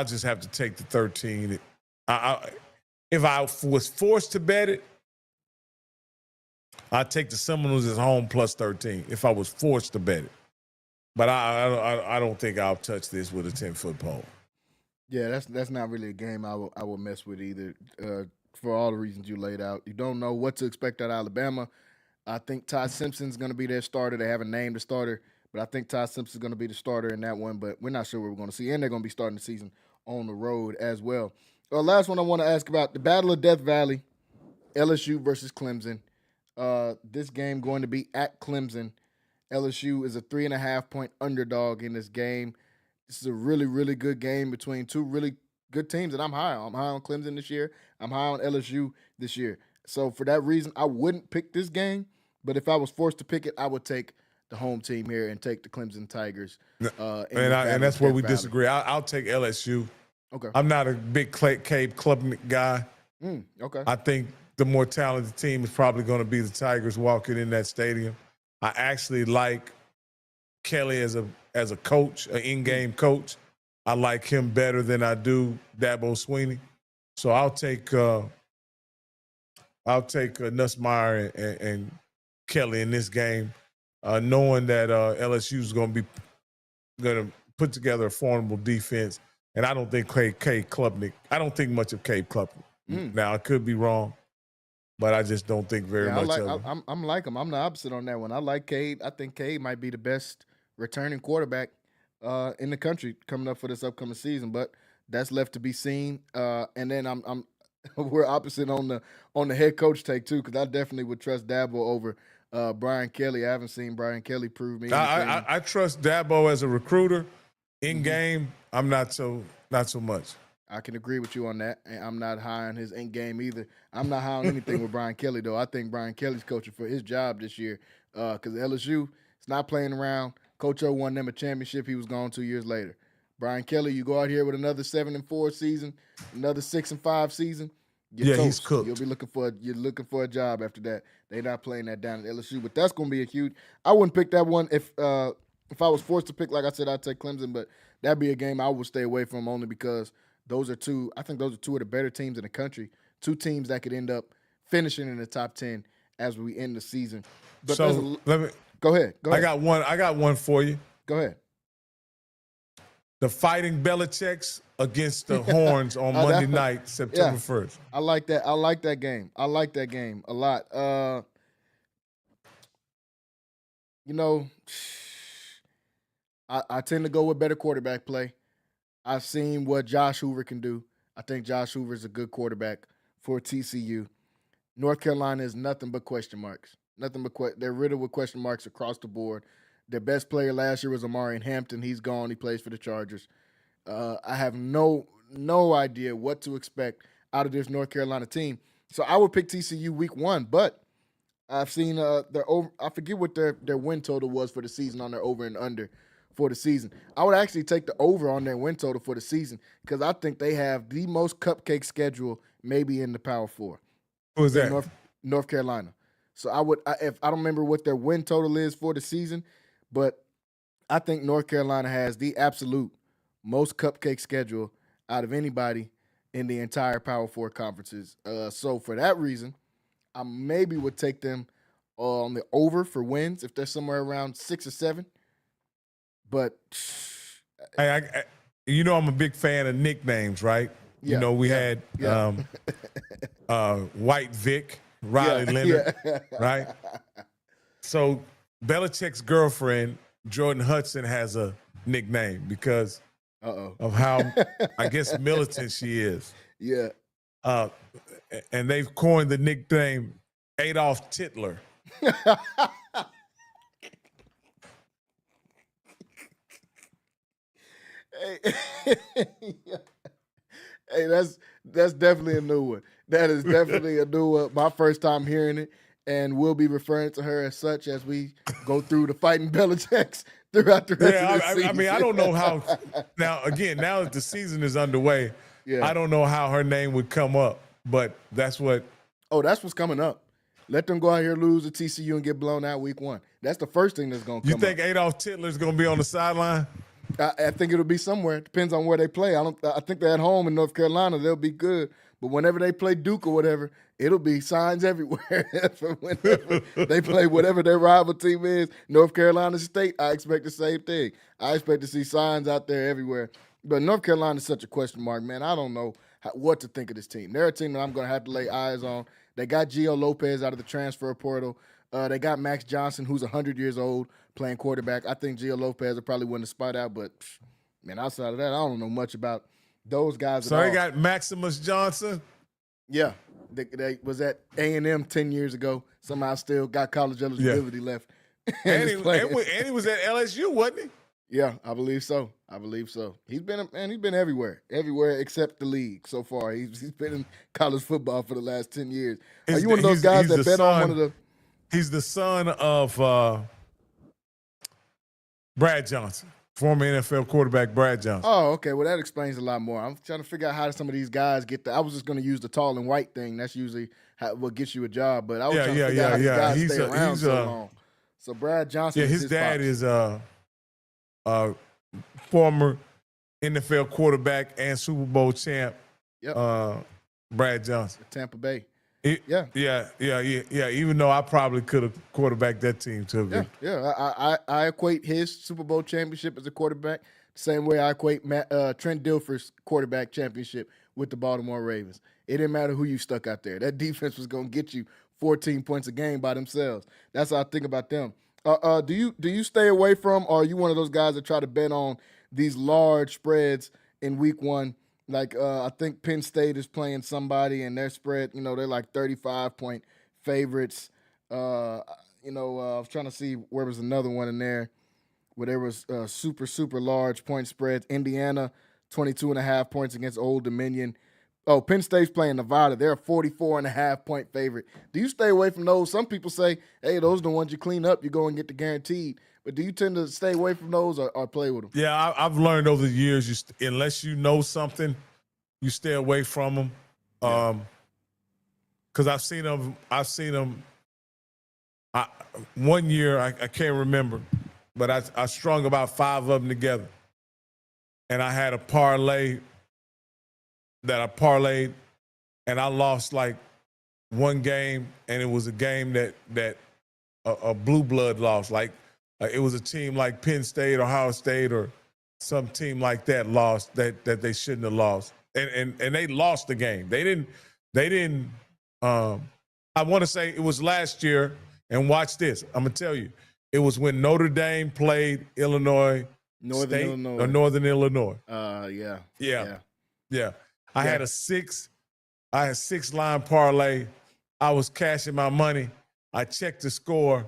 just have to take the 13. If I was forced to bet it, I'd take the Seminoles at home plus 13 if I was forced to bet it. But I don't think I'll touch this with a 10-foot pole. Yeah, that's not really a game I will mess with either. For all the reasons you laid out, you don't know what to expect out of Alabama. I think Ty Simpson's going to be their starter. They haven't named the starter, but I think Ty Simpson's going to be the starter in that one. But we're not sure what we're going to see, and they're going to be starting the season on the road as well. Last one I want to ask about, the Battle of Death Valley, LSU versus Clemson. This game going to be at Clemson. LSU is a 3.5-point underdog in this game. This is a really, really good game between two really good teams that I'm high on. I'm high on Clemson this year. I'm high on LSU this year. So for that reason, I wouldn't pick this game. But if I was forced to pick it, I would take the home team here and take the Clemson Tigers. And that's where we disagree. I'll take LSU. Okay. I'm not a big Cape Klubnik guy. Okay. I think the more talented team is probably going to be the Tigers walking in that stadium. I actually like Kelly as a coach, an in-game coach. I like him better than I do Dabo Swinney. So I'll take Nussmeier and Kelly in this game. knowing that LSU is going to put together a formidable defense. And I don't think Cade Klubnik. I don't think much of Cade Klubnik. Now I could be wrong, but I just don't think very much of him. I'm like him. I'm the opposite on that one. I like Cade. I think Cade might be the best returning quarterback in the country coming up for this upcoming season, but that's left to be seen. And then I'm we're opposite on the head coach take too, because I definitely would trust Dabo over Brian Kelly. I haven't seen Brian Kelly prove me anything. I trust Dabo as a recruiter. In game, I'm not so much. I can agree with you on that. And I'm not high on his in game either. I'm not high on anything with Brian Kelly though. I think Brian Kelly's coaching for his job this year because LSU is not playing around. Coach O won them a championship. He was gone 2 years later. Brian Kelly, you go out here with another 7-4 season, another 6-5 season. He's cooked. You're looking for a job after that. They're not playing that down at LSU, but that's going to be a huge. I wouldn't pick that one if I was forced to pick. Like I said, I'd take Clemson, but that'd be a game I would stay away from only because those are two. I think those are two of the better teams in the country. Two teams that could end up finishing in the top 10 as we end the season. But so go ahead. I got one for you. Go ahead. The Fighting Belichick's against the Horns on Monday night, September 1st. I like that. I like that game. I like that game a lot. I tend to go with better quarterback play. I've seen what Josh Hoover can do. I think Josh Hoover is a good quarterback for TCU. North Carolina is nothing but question marks. They're riddled with question marks across the board. Their best player last year was Amari Hampton. He's gone. He plays for the Chargers. I have no idea what to expect out of this North Carolina team. So I would pick TCU week 1, but I've seen their over. I forget what their win total was for the season on their over and under for the season. I would actually take the over on their win total for the season because I think they have the most cupcake schedule maybe in the Power 4. Who is that? North Carolina. So I don't remember what their win total is for the season, but I think North Carolina has the absolute most cupcake schedule out of anybody in the entire Power 4 conferences. So for that reason, I maybe would take them on the over for wins if they're somewhere around 6 or 7. But hey, I'm a big fan of nicknames, right? Yeah, we had White Vic, Riley Leonard, right? So Belichick's girlfriend, Jordan Hudson, has a nickname because of how, I guess, militant she is. Yeah. And they've coined the nickname Adolf Titler. Hey, that's definitely a new one. That is definitely a new one. My first time hearing it, and we'll be referring to her as such as we go through the Fighting Belichicks throughout the rest of the season. I mean, I don't know how. Now that the season is underway, I don't know how her name would come up, but that's what. Oh, that's what's coming up. Let them go out here, lose to TCU, and get blown out week 1. That's the first thing that's going to come up. You think Adolf Titler is going to be on the sideline? I think it'll be somewhere. It depends on where they play. I think they're at home in North Carolina. They'll be good. But whenever they play Duke or whatever, it'll be signs everywhere. Whenever they play whatever their rival team is, North Carolina State, I expect the same thing. I expect to see signs out there everywhere. But North Carolina is such a question mark, man. I don't know what to think of this team. They're a team that I'm going to have to lay eyes on. They got Gio Lopez out of the transfer portal. They got Max Johnson, who's 100 years old, playing quarterback. I think Gio Lopez will probably win the spot out, but, man, outside of that, I don't know much about those guys at all. So they got Maximus Johnson? Yeah. They was at A&M 10 years ago. Somehow still got college eligibility left. And he was at LSU, wasn't he? Yeah, I believe so. He's been everywhere except the league so far. He's been in college football for the last 10 years. Are you one of those guys that bet on one of the? He's the son of Brad Johnson, former NFL quarterback Brad Johnson. Oh, okay. Well, that explains a lot more. I'm trying to figure out how some of these guys get I was just going to use the tall and white thing. That's usually what gets you a job. But I was trying to figure out how these guys stay around so long. So Brad Johnson. Yeah, his dad is former NFL quarterback and Super Bowl champ. Yep. Brad Johnson. Tampa Bay. Yeah. Even though I probably could have quarterbacked that team to a victory. I equate his Super Bowl championship as a quarterback the same way I equate Trent Dilfer's quarterback championship with the Baltimore Ravens. It didn't matter who you stuck out there. That defense was going to get you 14 points a game by themselves. That's how I think about them. Do you stay away from, or are you one of those guys that try to bet on these large spreads in week one? Like I think Penn State is playing somebody, and their spread, they're like 35-point favorites. I was trying to see where was another one in there where there was super, super large point spreads. Indiana, 22.5 points against Old Dominion. Oh, Penn State's playing Nevada. They're a 44.5-point favorite. Do you stay away from those? Some people say, hey, those are the ones you clean up. You go and get the guaranteed. But do you tend to stay away from those or play with them? Yeah, I've learned over the years, unless you know something, you stay away from them. Because I've seen them. One year, I can't remember, but I strung about 5 of them together. And I had a parlay that I parlayed, and I lost like one game, and it was a game that a blue blood lost. Like it was a team like Penn State, Ohio State, or some team like that lost that they shouldn't have lost. And they lost the game. They didn't. I want to say it was last year. And watch this. I'm gonna tell you, it was when Notre Dame played Northern Illinois. Yeah. I had a 6-line parlay. I was cashing my money. I checked the score,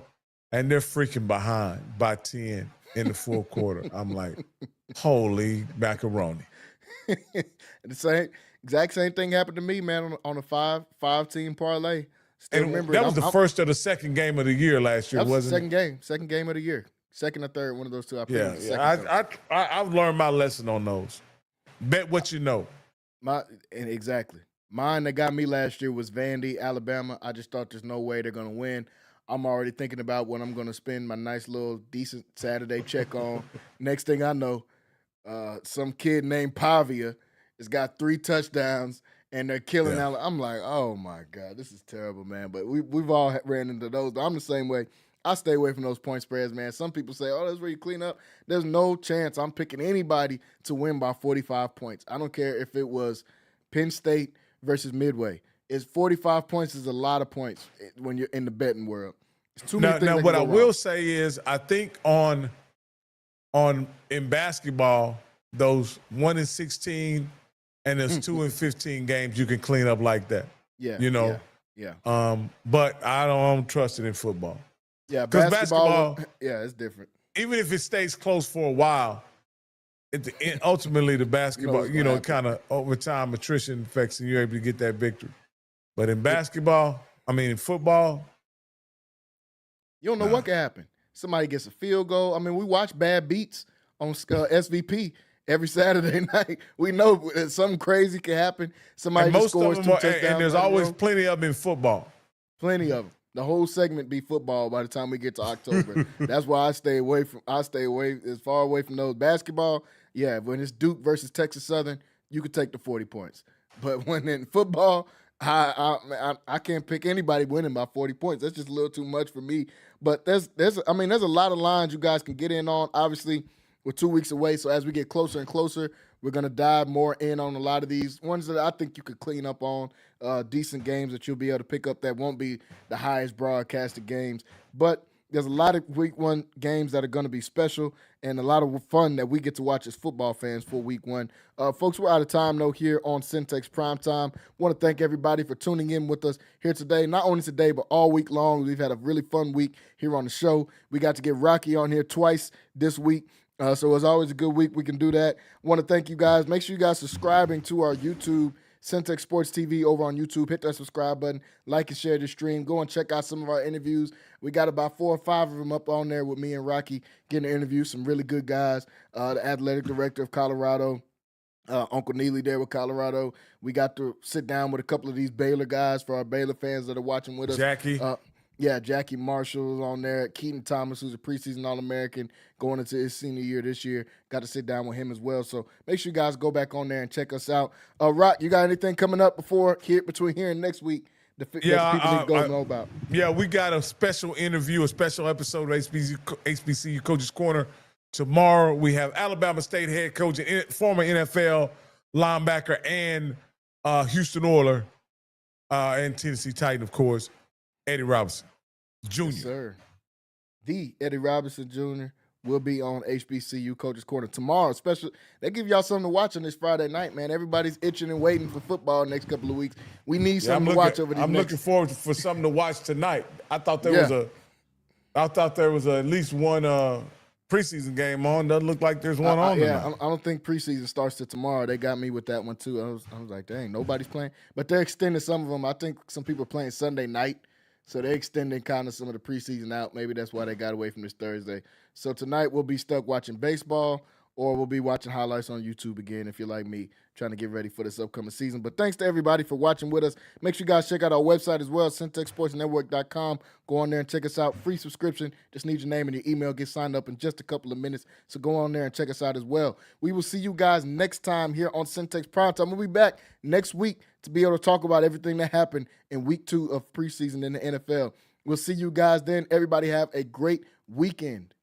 and they're freaking behind by 10 in the fourth quarter. I'm like, holy macaroni. The exact same thing happened to me, man, on a five-team parlay. And that was the first or the second game of the year last year, wasn't it? Second game of the year. Second or third, one of those two. I've learned my lesson on those. Bet what you know. Exactly. Mine that got me last year was Vandy, Alabama. I just thought there's no way they're going to win. I'm already thinking about what I'm going to spend my nice little decent Saturday check on. Next thing I know, some kid named Pavia has got 3 touchdowns, and they're killing Alabama. I'm like, oh, my God, this is terrible, man. But we've all ran into those. But I'm the same way. I stay away from those point spreads, man. Some people say, oh, that's where you clean up. There's no chance I'm picking anybody to win by 45 points. I don't care if it was Penn State versus Midway. 45 points is a lot of points when you're in the betting world. It's too many things. Now, what I will say is I think in basketball, those 1-16 and there's 2-15 games you can clean up like that. Yeah. But I don't trust it in football. Yeah, basketball, it's different. Even if it stays close for a while, ultimately the basketball, kind of over time attrition affects and you're able to get that victory. But in in football, you don't know what can happen. Somebody gets a field goal. I mean, we watch bad beats on SVP every Saturday night. We know that something crazy can happen. Somebody just scores 2 touchdowns. And there's always plenty of them in football. Plenty of them. The whole segment be football by the time we get to October. That's why I stay away as far away from those. Basketball, when it's Duke versus Texas Southern, you could take the 40 points. But when in football, I can't pick anybody winning by 40 points. That's just a little too much for me. But there's a lot of lines you guys can get in on. Obviously, we're 2 weeks away, so as we get closer and closer, we're going to dive more in on a lot of these ones that I think you could clean up on, decent games that you'll be able to pick up that won't be the highest broadcasted games. But there's a lot of week one games that are going to be special and a lot of fun that we get to watch as football fans for week one. Folks, we're out of time, though, here on Centex Primetime. Want to thank everybody for tuning in with us here today. Not only today, but all week long. We've had a really fun week here on the show. We got to get Rocky on here twice this week. So it's always a good week. We can do that. Want to thank you guys. Make sure you guys subscribing to our YouTube, Centex Sports TV over on YouTube. Hit that subscribe button. Like and share the stream. Go and check out some of our interviews. We got about 4 or 5 of them up on there with me and Rocky getting to interview some really good guys. The athletic director of Colorado, Uncle Neely there with Colorado. We got to sit down with a couple of these Baylor guys for our Baylor fans that are watching with us. Jackie Marshall on there. Keaton Thomas, who's a preseason All-American, going into his senior year this year. Got to sit down with him as well. So make sure you guys go back on there and check us out. Rock, you got anything coming up between here and next week that people need to go know about. Yeah, we got a special interview, a special episode of HBCU Coaches Corner. Tomorrow we have Alabama State head coach and former NFL linebacker and Houston Oiler and Tennessee Titan, of course, Eddie Robinson Jr. Yes, sir. The Eddie Robinson Jr. will be on HBCU Coaches Corner tomorrow. Special, they give y'all something to watch on this Friday night, man. Everybody's itching and waiting for football the next couple of weeks. We need something to watch over these looking forward for something to watch tonight. I thought there was at least one preseason game on. Doesn't look like there's one on. Yeah, I don't think preseason starts till tomorrow. They got me with that one too. I was like, dang, nobody's playing. But they're extending some of them. I think some people are playing Sunday night. So they're extending kind of some of the preseason out. Maybe that's why they got away from this Thursday. So tonight we'll be stuck watching baseball, or we'll be watching highlights on YouTube again if you're like me, trying to get ready for this upcoming season. But thanks to everybody for watching with us. Make sure you guys check out our website as well, CentexSportsNetwork.com. Go on there and check us out. Free subscription. Just need your name and your email. Get signed up in just a couple of minutes. So go on there and check us out as well. We will see you guys next time here on Centex Primetime. We'll be back next week to be able to talk about everything that happened in week 2 of preseason in the NFL. We'll see you guys then. Everybody have a great weekend.